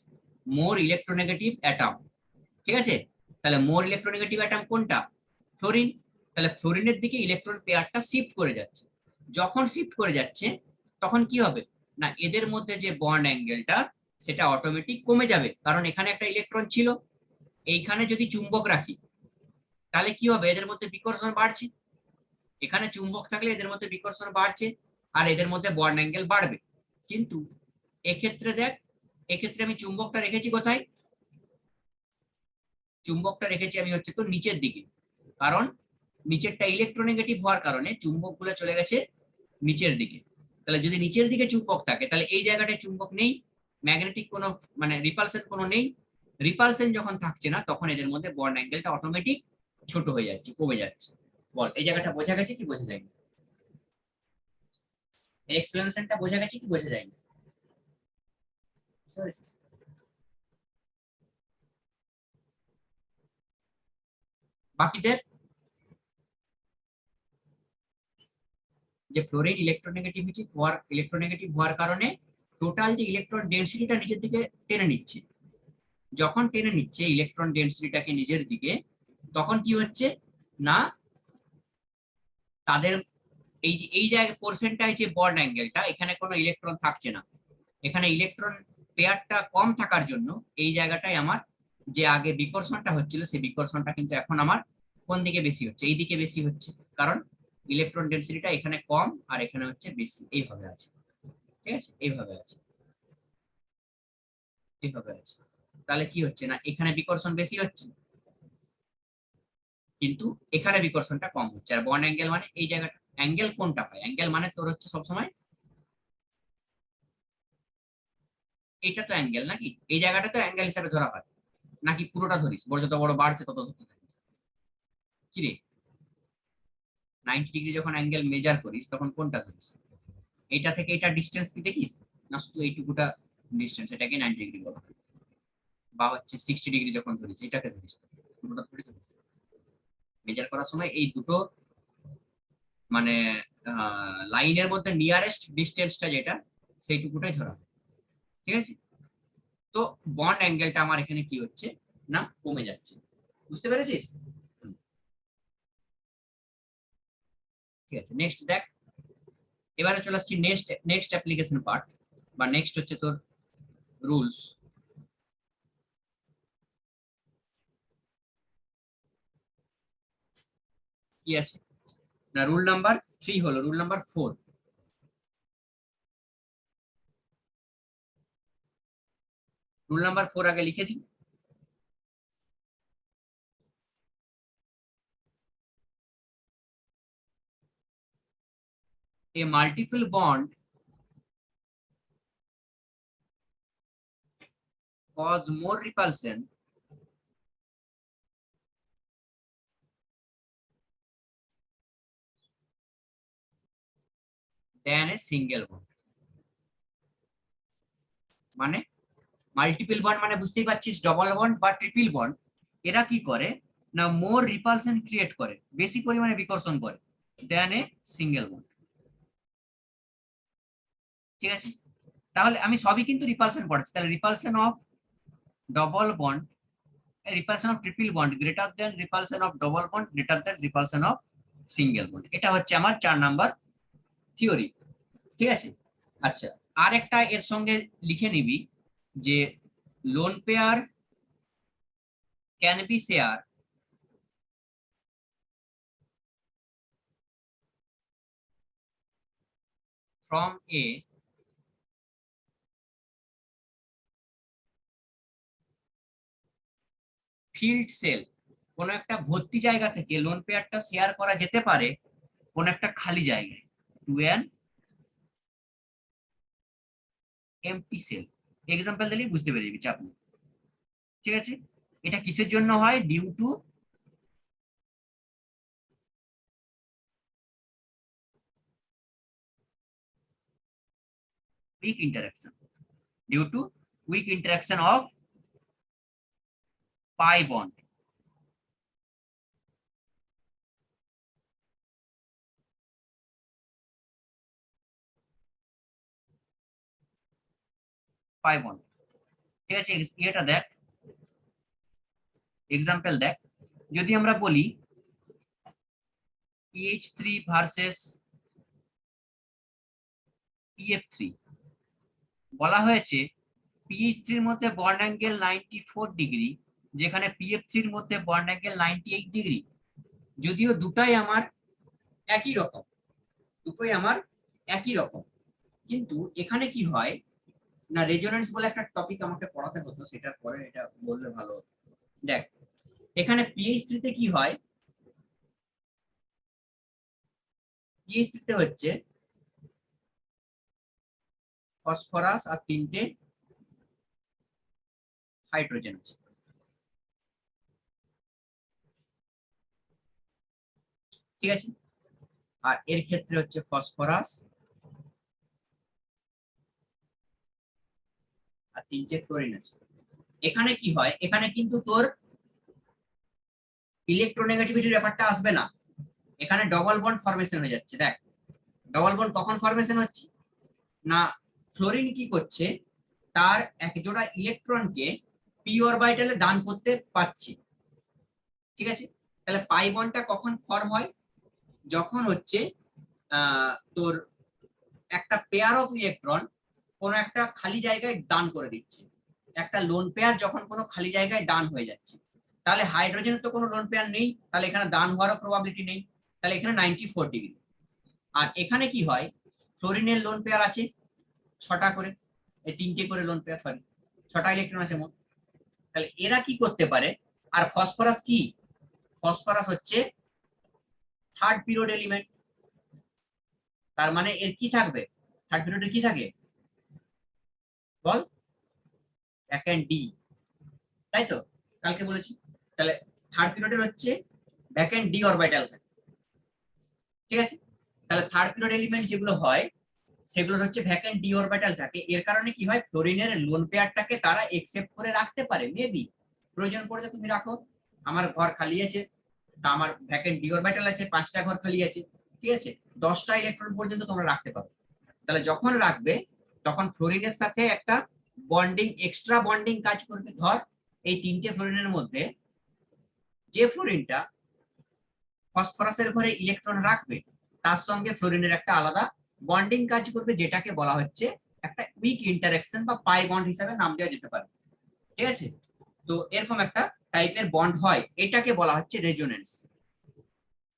মোর ইলেকট্রোনেগেটিভ অ্যাটম। ঠিক আছে, তাহলে মোর ইলেকট্রোনেগেটিভ অ্যাটম কোনটা, ফ্লোরিন। তাহলে ফ্লোরিনের দিকে ইলেকট্রন পেয়ারটা শিফট করে যাচ্ছে। যখন শিফট করে যাচ্ছে তখন কি হবে না এদের মধ্যে যে বন্ড অ্যাঙ্গেলটা সেটা অটোমেটিক কমে যাবে, কারণ এখানে একটা ইলেকট্রন ছিল, এইখানে যদি চুম্বক রাখি তাহলে কি হবে, এদের মধ্যে বিকর্ষণ বাড়ছে, এখানে চুম্বক থাকলে এদের মধ্যে বিকর্ষণ বাড়ছে আর এদের মধ্যে বন্ড অ্যাঙ্গেল বাড়বে। কিন্তু এক্ষেত্রে দেখ, এক্ষেত্রে আমি চুম্বকটা রেখেছি কোথায়, চুম্বকটা রেখেছি আমি হচ্ছে তো নিচের দিকে, কারণ নিচেরটা ইলেকট্রোনেগেটিভ হওয়ার কারণে চুম্বক গুলো চলে গেছে নিচের দিকে। তাহলে যদি নিচের দিকে চুম্বক থাকে তাহলে এই জায়গাটায় চুম্বক নেই, ম্যাগনেটিক কোনো মানে রিপালশন কোনো নেই। রিপালশন যখন থাকছে না তখন এদের মধ্যে বন্ড অ্যাঙ্গেলটা অটোমেটিক ছোট হয়ে যাচ্ছে, কমে যাচ্ছে। বল এই জায়গাটা বোঝা গেছে কি বোঝা যায়নি, এক্সপ্লেনেশনটা বোঝা গেছে কি বোঝা যায়নি? বাকিদের যে ফ্লোরিন ইলেকট্রোনেগেটিভ হওয়ার কারণে টোটাল যে ইলেকট্রন ডেন্সিটিটা নিচের দিকে টেনে নিচ্ছে। যখন টেনে নিচ্ছে ইলেকট্রন ডেন্সিটিটাকে নিজের দিকে, তখন কি হচ্ছে না তাদের এই জায়গায় পার্সেন্টাইজ যে বন্ড অ্যাঙ্গেলটা, এখানে কোনো ইলেকট্রন থাকছে না। এখানে ইলেকট্রন পেয়ারটা কম থাকার জন্য এই জায়গাটায় আমার যে আগে বিকর্ষণটা হচ্ছিল সেই বিকর্ষণটা কিন্তু এখন আমার কোন দিকে বেশি হচ্ছে, এই দিকে বেশি হচ্ছে, কারণ ইলেকট্রন ডেন্সিটিটা এখানে কম আর এখানে হচ্ছে বেশি। এইভাবে আছে, ঠিক আছে, এইভাবে আছে, এইভাবে আছে। তাহলে কি হচ্ছে না এখানে বিকর্ষণ বেশি হচ্ছে কিন্তু এখানে বিকর্ষণটা কম হচ্ছে। আর বন্ড অ্যাঙ্গেল মানে এই জায়গাটা অ্যাঙ্গেল কোনটা পায়, অ্যাঙ্গেল মানে তোর হচ্ছে সবসময় এটা তো অ্যাঙ্গেল নাকি, এই জায়গাটা তো অ্যাঙ্গেল হিসাবে ধরা হয় নাকি পুরোটা ধরিস, বড় যত বড় বাড়ছে তত ধরতে থাকিস? কি রে, 90 ডিগ্রি যখন অ্যাঙ্গেল মেজার করিস তখন কোনটা ধরিস? এটা থেকে এটা ডিসটেন্স কি দেখিস না, শুধু এইটুকুটা ডিসটেন্স, এটাকে 90 ডিগ্রি বলা হয়। বা হচ্ছে 60 ডিগ্রি যখন ধরিস এটাকে ধরিস, পুরোটা ধরে ধরিস। মেজার করার সময় এই দুটো মানে লাইনের মধ্যে নিয়ারেস্ট ডিসটেন্সটা যেটা সেইটুকুটাই ধরা হয়, ঠিক আছে। তো বন্ড অ্যাঙ্গেলটা আমার এখানে কি হচ্ছে না কমে যাচ্ছে, বুঝতে পেরেছিস? ঠিক আছে, নেক্সট দেখ। এবারে চলে আসছি নেক্সট অ্যাপ্লিকেশন পার্ট, বা নেক্সট হচ্ছে তোর রুলস। কি আছে না, রুল নাম্বার 3 হলো, রুল নাম্বার 4। রুল নাম্বার 4 আগে লিখে দিই। A multiple bond cause more repulsion than a single bond। মানে মাল্টিপল বন্ড মানে বুঝতেই পারছিস, ডবল বন্ড বা ট্রিপল বন্ড, এরা কি করে না মোর রিপালশন ক্রিয়েট করে, বেশি পরিমাণে বিকর্ষণ করে দেন এ সিঙ্গেল বন্ড, ঠিক আছে। তাহলে আমি সবই কিন্তু রিপালশন পড়াচ্ছি, তাহলে repulsion of double bond, repulsion of triple bond greater than repulsion of double bond greater than repulsion of single bond. এটা হচ্ছে আমার 4 নাম্বার থিওরি, ঠিক আছে। আচ্ছা, আর একটা এর সঙ্গে লিখে নিবি যে lone pair can be shared from a filled shell. কোন একটা ভর্তি জায়গা থেকে লোন পেয়ারটা শেয়ার করা যেতে পারে কোন একটা খালি জায়গায়, to an empty shell. Example দিলেই বুঝতে পেরে যাবি, চাপ নেই, ঠিক আছে। এটা কিসের জন্য হয়, due to weak interaction, due to weak interaction of pi bond. Pi bond, ঠিক আছে। এটা দেখ, এক্সাম্পল দেখ, যদি আমরা বলি PH3 ভার্সেস PF3, বলা হয়েছে PH3 এর মধ্যে বন্ড অ্যাঙ্গেল 94 ডিগ্রি, যেখানে PF3 এর মধ্যে বন্ড অ্যাঙ্গেল 98 ডিগ্রি। যদিও দুটাই আমার একই রকম, দুটোই আমার একই রকম, কিন্তু এখানে কি হয় না রেজোনেন্স বলে একটা টপিক আমাকে পড়াতে হতো, সেটার পরে এটা বললে ভালো হতো। দেখ, এখানে PH3 তে কি হয়, PH3 তে হচ্ছে ফসফরাস আর 3টে হাইড্রোজেন আছে, ঠিক আছে। আর এর ক্ষেত্রে হচ্ছে ফসফরাস আর 3টে ক্লোরিন আছে। এখানে কি হয়, এখানে কিন্তু তোর ইলেকট্রোনেগেটিভিটির ব্যাপারটা আসবে না, এখানে ডবল বন্ড ফরমেশন হয়ে যাচ্ছে। দেখ, ডবল বন্ড কখন ফরমেশন হচ্ছে না, ফ্লোরিন কি করছে, তার এক জোড়া ইলেকট্রনকে পি অরবিটালে দান করতে পারছে। ঠিক আছে, তাহলে পাই বন্ডটা কখন ফর্ম হয়, যখন হচ্ছে তোর একটা পেয়ার অফ ইলেকট্রন কোন একটা খালি জায়গায় দান করে দিচ্ছে, একটা লোন পেয়ার যখন কোনো খালি জায়গায় দান হয়ে যাচ্ছে, তাহলে হাইড্রোজেনের তো কোনো লোন পেয়ার নেই, তাহলে এখানে দান হওয়ারও প্রবাবিলিটি নেই, তাহলে এখানে 94 ডিগ্রি। আর এখানে কি হয়, ফ্লোরিনের লোন পেয়ার আছে 6টা করে, এই 3টে করে লোন পেয়ার, সরি 6টা ইলেকট্রন আছে মোট, তাহলে এরা কি করতে পারে। আর ফসফরাস কি, ফসফরাস হচ্ছে থার্ড পিরিয়ড এলিমেন্ট, তার মানে এর কি থাকবে, থার্ড পিরিয়ডে কি থাকে বল, ভ্যাকেন্ট ডি, তাই তো কালকে বলেছি। তাহলে থার্ড পিরিয়ডের হচ্ছে ভ্যাকেন্ট ডি অরবিটাল থাকে। ঠিক আছে, তাহলে থার্ড পিরিয়ড এলিমেন্ট যেগুলো হয় সেগুলো হচ্ছে ভ্যাকেন্ট ডি অরবিটাল থাকে। এর কারণে কি হয়, ফ্লোরিনের লোন পেয়ারটাকে তারা একসেপ্ট করে রাখতে পারে, মেবি প্রয়োজন পড়লে তুমি রাখো, আমার ঘর খালি আছে, তা আমার ভ্যাকেন্ট ডি অরবিটাল আছে, 5টা ঘর খালি আছে, ঠিক আছে, 10টা ইলেকট্রন পর্যন্ত তোমরা রাখতে পারো। তাহলে যখন রাখবে তখন ফ্লোরিনের সাথে একটা বন্ডিং, এক্সট্রা বন্ডিং কাজ করবে। ধর এই 3টে ফ্লোরিনের মধ্যে যে ফ্লোরিনটা ফসফরাসের ঘরে ইলেকট্রন রাখবে তার সঙ্গে ফ্লোরিনের একটা আলাদা বন্ডিং কাজ করবে, যেটাকে বলা হচ্ছে একটা উইক ইন্টারঅ্যাকশন বা পাই বন্ড হিসাবে নাম দেওয়া যেতে পারে। ঠিক আছে, তো এরকম একটা টাইপের বন্ড হয়, এটাকে বলা হচ্ছে রেজোনেন্স।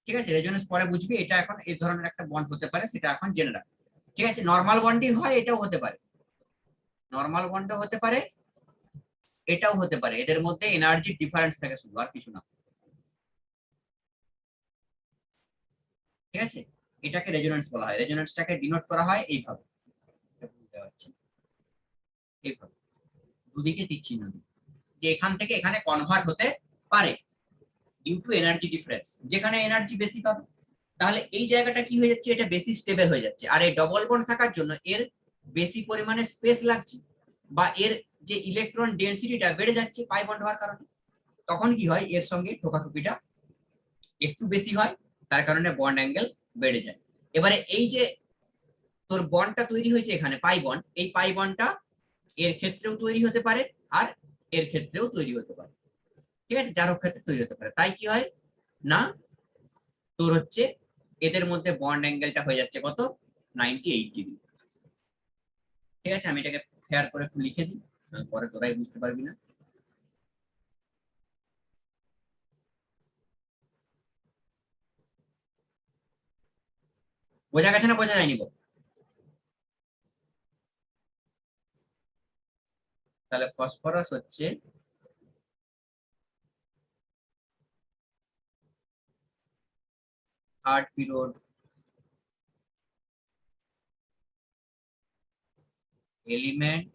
ঠিক আছে, রেজোনেন্স পরে বুঝবি, এটা এখন এই ধরনের একটা বন্ড হতে পারে, সেটা এখন জেনে রাখ। ঠিক আছে, নর্মাল বন্ডিং হয়, এটাও হতে পারে, নর্মাল বন্ডও হতে পারে, এটাও হতে পারে, এদের মধ্যে এনার্জি ডিফারেন্স থাকে শুধু, আর কিছু না। ঠিক আছে, এটাকে রেজোনেন্স বলা হয়, রেজোনেন্সটাকে ডিনোট করা হয় এইভাবে, বুঝতে পারছি, এইভাবে দুদিকে তীর চিহ্ন দিয়ে, যে এখান থেকে এখানে কনভার্ট হতে পারে ডিউ টু এনার্জি ডিফারেন্স, যেখানে এনার্জি বেশি পাবে। তাহলে এই জায়গাটা কি হয়ে যাচ্ছে, এটা বেশি স্টেবল হয়ে যাচ্ছে, আর এই ডবল বন্ড থাকার জন্য এর বেশি পরিমাণে স্পেস লাগছে, বা এর যে ইলেকট্রন ডেনসিটিটা বেড়ে যাচ্ছে পাই বন্ড হওয়ার কারণে, তখন কি হয়, এর সঙ্গে ঠোকাঠুকিটা একটু বেশি হয়, তার কারণে বন্ড অ্যাঙ্গেল বেড়ে যায়। এবারে এই যে তোর বন্ডটা তৈরি হয়েছে এখানে পাই বন্ড, এই পাই বন্ডটা এর ক্ষেত্রেও তৈরি হতে পারে, আর এর ক্ষেত্রেও তৈরি হতে পারে। ঠিক আছে, যার ক্ষেত্রে তৈরি হতে পারে, তাই কি হয় না, তোর হচ্ছে এদের মধ্যে বন্ড অ্যাঙ্গেলটা হয়ে যাচ্ছে কত, 98 ডিগ্রি। ঠিক আছে, আমি এটাকে ফেয়ার করে একটু লিখে দিই, পরে তোরাই বুঝতে পারবি না। বোঝা গেছে না বোঝা যায়নি বল? তাহলে ফসফরাস হচ্ছে থার্ড পিরিয়ড এলিমেন্ট,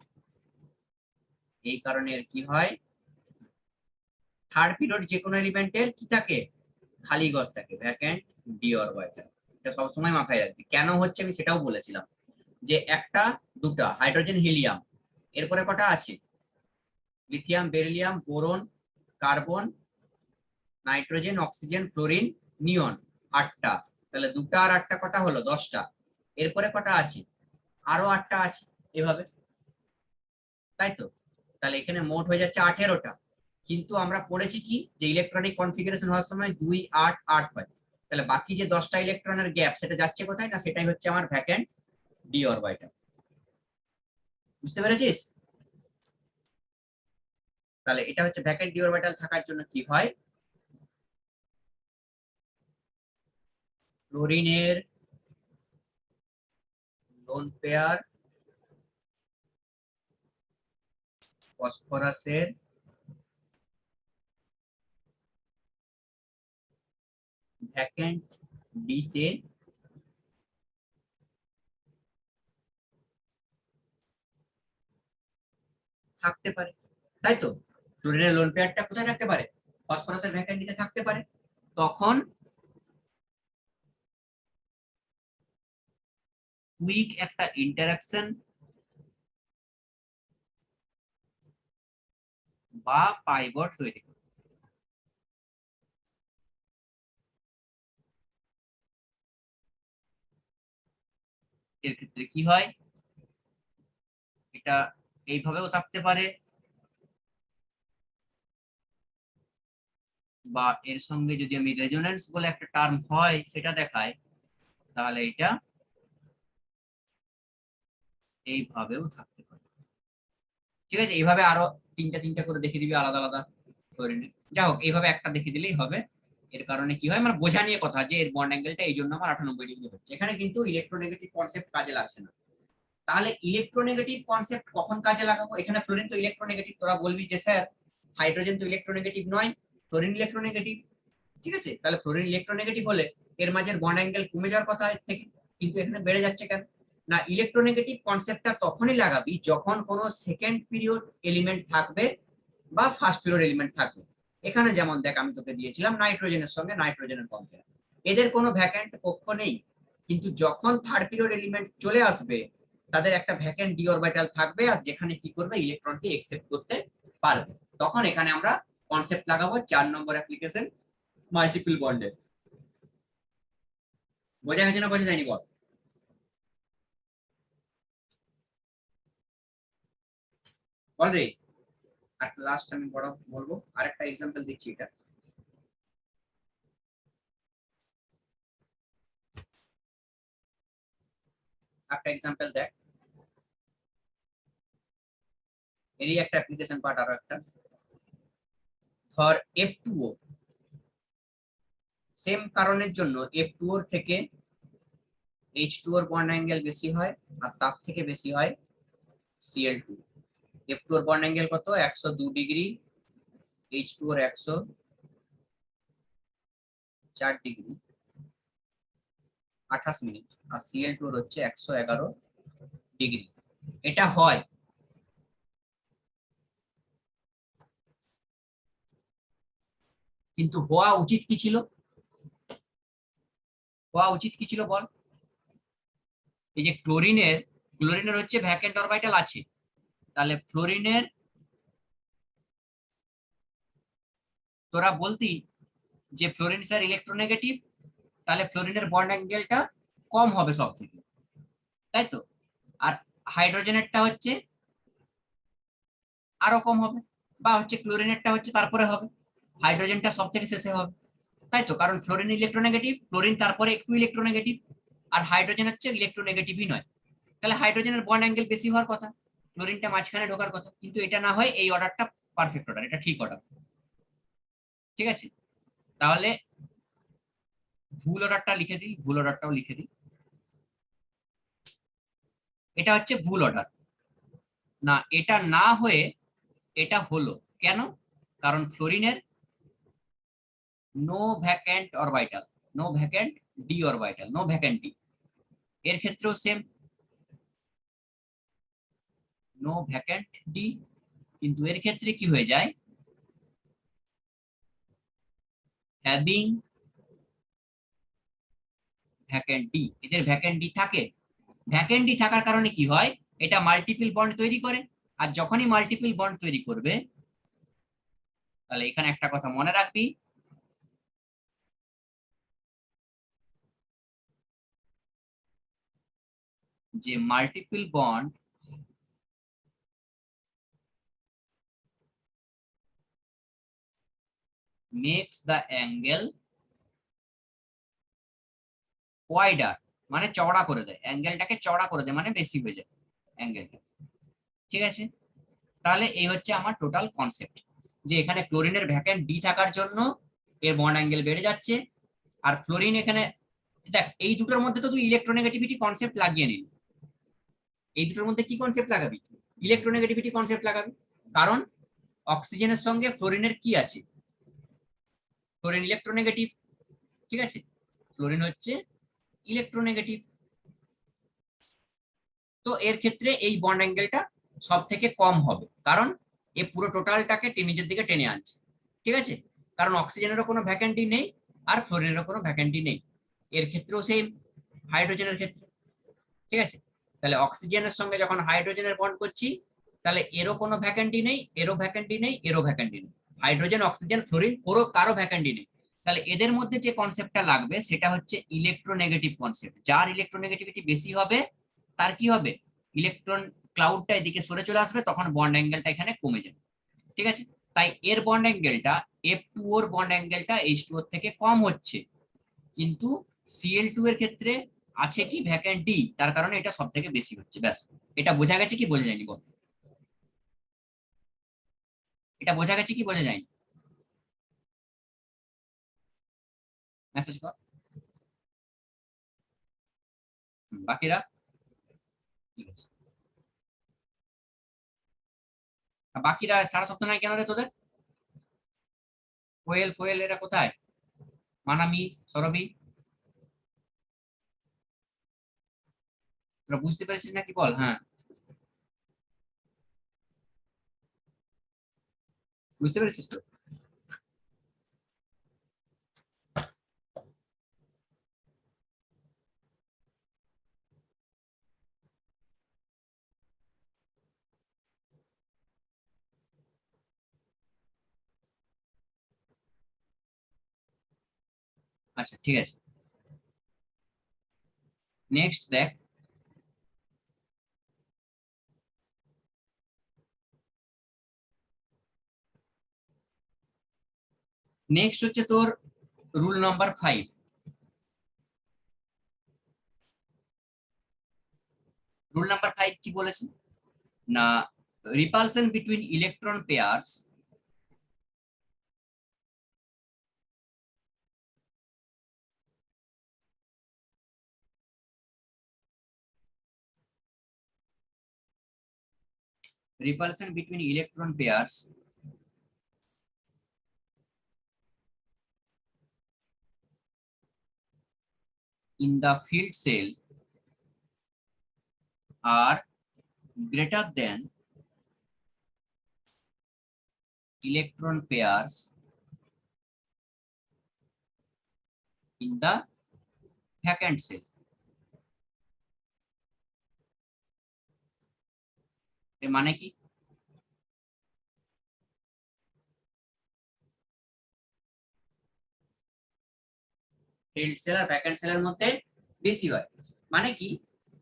এই কারণে এর কি হয়, থার্ড পিরিয়ড যে কোনো এলিমেন্টের কি থাকে, খালি ঘর থাকে, ভ্যাকেন্ট ডি অরবিটাল। এটা সবসময় মাথায় রাখবি, কেন হচ্ছে আমি সেটাও বলেছিলাম, যে একটা দুটা হাইড্রোজেন হিলিয়াম, এরপরে কটা আছে, lithium beryllium boron carbon nitrogen oxygen fluorine neon, 8টা। তাহলে দুটা আর 8টা কটা হলো, 10টা। এরপরে কটা আছে, আরো 8টা আছে, এভাবে, তাই তো। তাহলে এখানে মোট হয়ে যাচ্ছে 18টা। কিন্তু আমরা পড়েছি কি, যে ইলেকট্রনিক কনফিগারেশন হওয়ার সময় 2 8 8 হয়, তাহলে বাকি যে 10টা ইলেকট্রনের গ্যাপ সেটা যাচ্ছে কোথায় না, সেটাই হচ্ছে আমার ভ্যাকেন্ট ডি অরবিটাল। বুঝতে পেরেছিস? তাহলে এটা হচ্ছে ভ্যাকেন্ট ডি অরবিটাল থাকার জন্য কি হয়, ক্লোরিনের লোন পেয়ার ফসফরাসের ভ্যাকেন্ট ডি তে থাকতে পারে, তাই তো। ক্লোরিনের লোন পেয়ারটা কোথায় থাকতে পারে, ফসফরাসের ভ্যাকেন্ট ডিতে থাকতে পারে। তখন উইক একটা ইন্টারাকশন বা পাইভট তৈরি করে। এর ক্ষেত্রে কি হয়, এটা এইভাবেও থাকতে পারে, বা এর সঙ্গে যদি আমি রেজোনেন্স বলে একটা টার্ম হয় সেটা দেখায়, তাহলে এটা এইভাবেও থাকতে পারে। ঠিক আছে, এইভাবে আরো তিনটা করে দেখিয়ে দিবি আলাদা আলাদা করে নি। যাই হোক, এইভাবে একটা দেখিয়ে দিলেই হবে। এর কারণে কি হয়, মানে বোঝা নিয়ে কথা যে এর বন্ড অ্যাঙ্গেলটা এই জন্য আমার 98 ডিগ্রি হচ্ছে। এখানে কিন্তু ইলেকট্রোনেগেটিভ কনসেপ্ট কাজে লাগছে না। তাহলে ইলেকট্রোনেগেটিভ কনসেপ্ট কখন কাজে লাগাবো? এখানে ফ্লোরিন তো ইলেকট্রোনেগেটিভ, তোরা বলবি যে স্যার হাইড্রোজেন তো ইলেকট্রোনেগেটিভ নয়, ফ্লোরিন ইলেকট্রোনেগেটিভ। ঠিক আছে, তাহলে ফ্লোরিন ইলেকট্রোনেগেটিভ হলে এর মাঝের বন্ড অ্যাঙ্গেল কমে যাওয়ার কথা এর থেকে, কিন্তু এখানে বেড়ে যাচ্ছে কেন? না, ইলেকট্রোনেগেটিভ কনসেপ্টটা তখনই লাগাবি যখন কোনো সেকেন্ড পিরিয়ড এলিমেন্ট থাকবে বা ফার্স্ট পিরিয়ড এলিমেন্ট থাকবে। এখানে যেমন দেখ আমি তোকে দিয়েছিলাম নাইট্রোজেনের সঙ্গে নাইট্রোজেনের কম্পেয়ার, এদের কোনো ভ্যাকেন্ট কক্ষ নেই, কিন্তু যখন থার্ড পিরিয়ড এলিমেন্ট চলে আসবে তাদের একটা ভ্যাকেন্ট ডি অরবিটাল থাকবে, আর যেখানে কি করবে ইলেকট্রনকে একসেপ্ট করতে পারবে, তখন এখানে আমরা কনসেপ্ট লাগাবো 4 নম্বর অ্যাপ্লিকেশন মাল্টিপল বন্ডের। বোঝা গেছে না বোঝা যায়নি বল? বল রে। আর লাস্ট আমি বড় বলবো, আরেকটা এক্সাম্পল দিচ্ছি। এটা একটা এক্সাম্পল দেখ, এরই একটা অ্যাপ্লিকেশন পার্ট আরো একটা। ধর F2O, সেম কারণের জন্য F2O থেকে H2O এর বন্ড অ্যাঙ্গেল বেশি হয়, আর তার থেকে বেশি হয় Cl2। F2O এর বন্ড অ্যাঙ্গেল কত? 102 ডিগ্রি, H2O এর 104 ডিগ্রি 28 মিনিট, আর Cl2 এর হচ্ছে 111 ডিগ্রি। এটা হয়, কিন্তু হওয়া উচিত কি ছিল? হওয়া উচিত কি ছিল বল? এই যে ক্লোরিনের হচ্ছে ভ্যাকেন্ট অরবিটাল আছে, তাহলে ফ্লোরিনের তোরা বলতি যে ফ্লোরিন স্যার ইলেকট্রোনেগেটিভ, তাহলে ফ্লোরিনের বন্ড অ্যাঙ্গেলটা কম হবে সব থেকে, তাই তো? আর হাইড্রোজেনেরটা হচ্ছে আরো কম হবে, বা হচ্ছে ক্লোরিনেরটা হচ্ছে তারপরে হবে, হাইড্রোজেনটা সব থেকে শেষে হবে, তাই তো? কারণ ফ্লোরিন ইলেকট্রোনেগেটিভ, ফ্লোরিন তারপরে একটু ইলেকট্রোনেগেটিভ, আর হাইড্রোজেন হচ্ছে ইলেকট্রোনেগেটিভই নয়, তাহলে হাইড্রোজেনের বন্ড অ্যাঙ্গেল বেশি হওয়ার কথা, ক্লোরিনটা মাঝখানে ঢোকার কথা, কিন্তু এটা না হয় এই অর্ডারটা পারফেক্ট অর্ডার, এটা ঠিক অর্ডার। ঠিক আছে, তাহলে ভুল অর্ডারটা লিখে দিই, ভুল অর্ডারটাও লিখে দিই। এটা হচ্ছে ভুল অর্ডার, না এটা না হয়ে এটা হলো কেন? কারণ ফ্লোরিনের no vacant orbital, no vacant D orbital, no vacant D. এর ক্ষেত্রেও সেম, নো ভ্যাকেন্ট ডি, কিন্তু এর ক্ষেত্রে কি হয়ে যায়, হ্যাভিং ভ্যাকেন্ট ডি। এদের ভ্যাকেন্ট ডি থাকে, ভ্যাকেন্ট ডি থাকার কারণে কি হয়, এটা মাল্টিপল বন্ড তৈরি করে, আর যখনই মাল্টিপল বন্ড তৈরি করবে, তাহলে এখানে একটা কথা মনে রাখবি, যে multiple bond makes the angle wider, মানে চওড়া করে দেয়, অ্যাঙ্গেলটাকে চওড়া করে দেয়, মানে বেশি হয়ে যায় অ্যাঙ্গেলটা। ঠিক আছে, তাহলে এই হচ্ছে আমার টোটাল কনসেপ্ট, যে এখানে ক্লোরিনের ভ্যাকেন্ট ডি থাকার জন্য এর বন্ড অ্যাঙ্গেল বেড়ে যাচ্ছে, আর ফ্লোরিন এখানে দেখ এই দুটোর মধ্যে তো তুই ইলেকট্রোনেগেটিভিটি কনসেপ্ট লাগিয়ে নিবি, এই দুটোর মধ্যে কি কনসেপ্ট লাগাবি? ইলেকট্রোনেগেটিভিটি কনসেপ্ট লাগাবি, কারণ অক্সিজেনের সঙ্গে ফ্লোরিনের কি আছে? Fluorine electronegative. ঠিক আছে, ফ্লোরিন হচ্ছে ইলেকট্রোনেগেটিভ, তো এর ক্ষেত্রে এই বন্ড অ্যাঙ্গেলটা সব থেকে কম হবে, কারণ এ পুরো টোটালটাকে নিজের দিকে টেনে আনছে। ঠিক আছে, কারণ অক্সিজেনেরও কোনো ভ্যাকেন্টি নেই, আর ফ্লোরিনেরও কোনো ভ্যাকেন্টি নেই, এর ক্ষেত্রেও সেম, হাইড্রোজেনের ক্ষেত্রে। ঠিক আছে, তাহলে অক্সিজেনের সঙ্গে যখন হাইড্রোজেনের বন্ড করছি, তাহলে এরও কোনো ভ্যাকেন্টি নেই, এরও ভ্যাকেন্টি নেই, এরও ভ্যাকেন্টি নেই, হাইড্রোজেন অক্সিজেন ফ্লোরিন কারো ভ্যাকেন্টি নেই, তাহলে এদের মধ্যে যে কনসেপ্টটা লাগবে সেটা হচ্ছে ইলেকট্রোনেগেটিভ কনসেপ্ট, যার ইলেকট্রোনেগেটিভিটি বেশি হবে তার কি হবে, ইলেকট্রন ক্লাউডটা এদিকে সরে চলে আসবে, তখন বন্ড অ্যাঙ্গেলটা এখানে কমে যাবে। ঠিক আছে, তাই এর বন্ড অ্যাঙ্গেলটা F2 ওর বন্ড অ্যাঙ্গেলটা H2 ওর থেকে কম হচ্ছে, কিন্তু Cl2 এর ক্ষেত্রে আছে কি ভ্যাকেন্ট ডি, তার কারণে এটা সব থেকে বেশি হচ্ছে। ব্যাস, এটা বোঝা গেছে কি বোঝা যায়নি বল? এটা বোঝা গেছে কি বোঝা যায়নি? মেসেজ কর। বাকিরা ঠিক আছে। আর বাকিরা সারা সপ্তাহ নাই কেন রে তোদের? কোয়েল কোয়েল এরা কোথায়? মানামি, সরবি, তোরা বুঝতে পেরেছিস নাকি বল? হ্যাঁ, বুঝতে পেরেছিস তো? আচ্ছা ঠিক আছে, নেক্সট দেখ। নেক্সট হচ্ছে তোর রুল নাম্বার 5। রুল নাম্বার 5 কি বলেছে না, repulsion between electron pairs repulsion between electron pairs in the field cell are greater than electron pairs in the vacant cell। এর মানে কি? ফিল্ড সেল আর ভ্যাকেন্ট সেলের মধ্যে বেশি হয় মানে কি,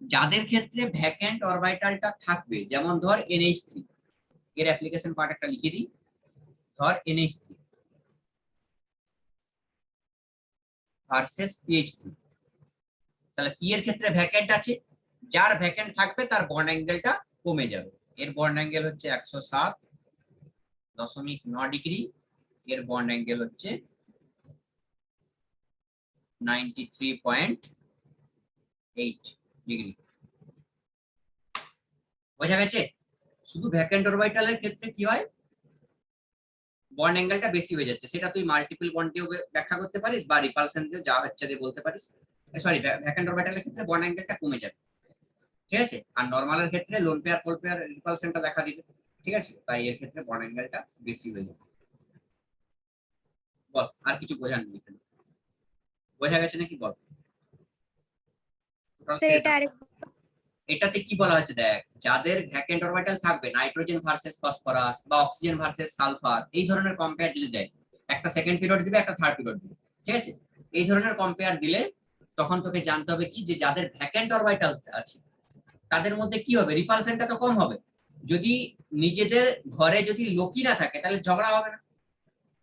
যাদের ক্ষেত্রে ভ্যাকেন্ট অরবিটালটা থাকবে, যেমন ধর NH3, এর অ্যাপ্লিকেশন পার্ট একটা লিখে দিই। ধর NH3 ভার্সেস PH3, তাহলে পি এর ক্ষেত্রে ভ্যাকেন্ট আছে, যার ভ্যাকেন্ট থাকবে তার বন্ড অ্যাঙ্গেলটা কমে যাবে। এর বন্ড অ্যাঙ্গেল হচ্ছে 107.9 ডিগ্রি, এর বন্ড অ্যাঙ্গেল হচ্ছে 93.8 ডিগ্রি। বোঝা গেছে? শুধু ভ্যাকেন্ট অরবিটালের ক্ষেত্রে কি হয়, বন্ড অ্যাঙ্গেলটা বেশি হয়ে যাচ্ছে, সেটা তুই মাল্টিপল বন্ড দিয়েও ব্যাখ্যা করতে পারিস বা রিপালশন দিয়ে যা হচ্ছে দিয়ে বলতে পারিস। সরি, ভ্যাকেন্ট অরবিটালের ক্ষেত্রে বন্ড অ্যাঙ্গেলটা কমে যাবে, ঠিক আছে, আর নরমালের ক্ষেত্রে লোন পেয়ার ফোল পেয়ার রিপালশনটা দেখা দিবে, ঠিক আছে, তাই এর ক্ষেত্রে বন্ড অ্যাঙ্গেলটা বেশি হয়ে যাবে। বল, আর কিছু বোঝার নেই এখানে, বোঝা গেছে নাকি বল? টোটাল স্যার শেষ। এটা আরেক এটাতে কি বলা হচ্ছে দেখ, যাদের ভ্যাকেন্ট অরবিটাল থাকবে, নাইট্রোজেন ভার্সেস ফসফরাস বা অক্সিজেন ভার্সেস সালফার, এই ধরনের কম্পেয়ার যদি দেয়, একটা সেকেন্ড পিরিয়ড দিবে একটা থার্ড পিরিয়ড দিবে, ঠিক আছে, এই ধরনের কম্পেয়ার দিলে তখন তোকে জানতে হবে কি, যে যাদের ভ্যাকেন্ট অরবিটাল আছে তাদের মধ্যে কি হবে, রিপালশনটা তো কম হবে। যদি নিজেদের ঘরে যদি লোকই না থাকে তাহলে ঝগড়া হবে না,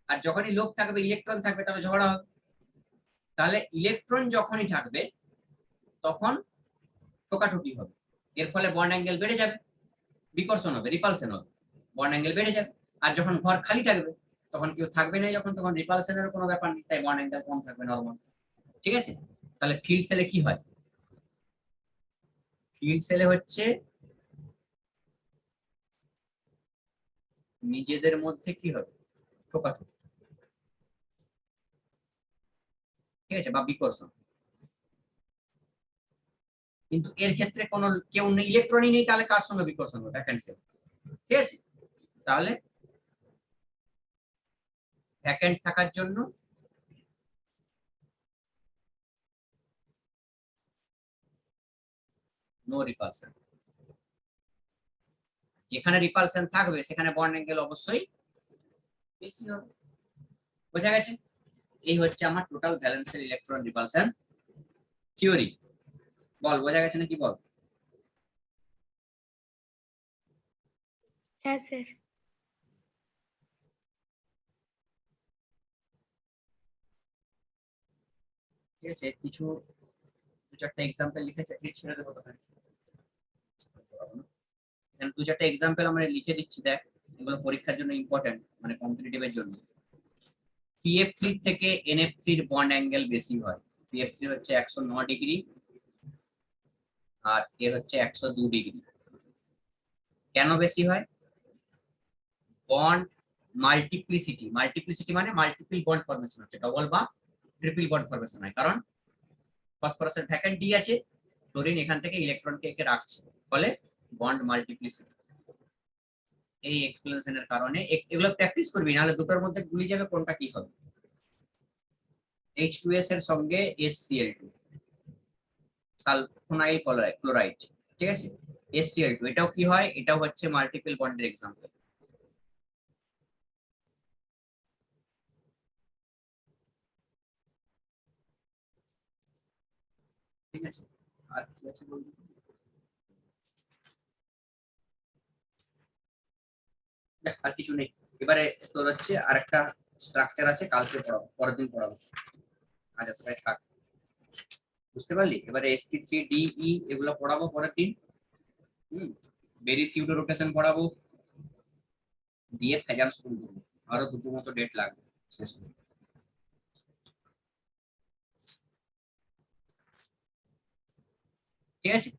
আর যখনই লোক থাকবে ইলেকট্রন থাকবে তাহলে ঝগড়া হবে। তাহলে ইলেকট্রন যখনই থাকবে তখন ঠোকাঠুকি হবে, এর ফলে বন্ড অ্যাঙ্গেল বেড়ে যাবে, বিকর্ষণ হবে, রিপালশন হবে, বন্ড অ্যাঙ্গেল বেড়ে যাবে। আর যখন ঘর খালি থাকবে তখন কেউ থাকবে না, যখন তখন রিপালশনের কোনো ব্যাপার নেই, তাই বন্ড অ্যাঙ্গেল কম থাকবে নরমাল। ঠিক আছে, তাহলে ফিল্ড সেলে কি হয়, ফিল্ড সেলে হচ্ছে নিজেদের মধ্যে কি হবে, ঠোকাঠুকি, ঠিক আছে, বা বিকর্ষণ। কিন্তু এর ক্ষেত্রে কোনো কেউ নেই, ইলেকট্রনই নেই, তাহলে কার সঙ্গে বিকর্ষণ হবে, ভ্যাকেন্ট সেল, ঠিক আছে, তাহলে ভ্যাকেন্ট থাকার জন্য নো রিপালশন, যেখানে রিপালশন থাকবে সেখানে বন্ড অ্যাঙ্গেল অবশ্যই বেশি হবে। বোঝা গেছে? এই হচ্ছে আমার টোটাল ভ্যালেন্সের ইলেকট্রন রিপালশন থিওরি। বল, বোঝা গেছে নাকি বল? হ্যাঁ স্যার। ঠিক আছে, কিছু দু চারটা এক্সাম্পল লিখে ছেড়ে দেবো তোকে। এখানে দু চারটা এক্সাম্পল আমরা লিখে দিচ্ছি, দেখ এগুলো পরীক্ষার জন্য ইম্পর্টেন্ট, মানে কম্পিটিটিভের জন্য। PF3 থেকে NF3 এর বন্ড অ্যাঙ্গেল বেশি হয়। PF3 হচ্ছে 109 ডিগ্রি আর এর হচ্ছে 102 ডিগ্রি। কেন বেশি হয়? বন্ড মাল্টিপ্লিসিটি, মাল্টিপ্লিসিটি মানে মাল্টিপল বন্ড ফরমেশন হচ্ছে, ডবল বা ট্রিপল বন্ড ফরমেশন হয়, কারণ ফসফরাসের ভ্যাকেন্ট ডি আছে, ক্লোরিন এখান থেকে ইলেকট্রনকে একে রাখছে, ফলে বন্ড মাল্টিপ্লিসিটি। এই এক্সপ্লেনেশনের কারণে এগুলো প্র্যাকটিস করবি, নাহলে দুটোর মধ্যে গুলি যাবে কোনটা কি হবে। H2S এর সঙ্গে SCl2, সালফোনাইল ক্লোরাইড, ঠিক আছে। SCl2 এটাও কি হয়, এটাও হচ্ছে মাল্টিপল বন্ডের এক্সাম্পল। ঠিক আছে, আর কি আছে বলবি? দেখ, আর কিছু নেই। এবারে তোর হচ্ছে আরেকটা স্ট্রাকচার আছে, কালকে পড়াবো, পরের দিন পড়াবো। আচ্ছা তোরা থাক, বুঝতে পারলি? এবারে sp3 DE এগুলো পড়াবো পরের দিন। বেরি সিউডো রোটেশন পড়াবো, দিয়ে ফেজাল শুরু করবো। আরো দুটো মতো ডেট লাগবে শেষ করতে। ঠিক আছে।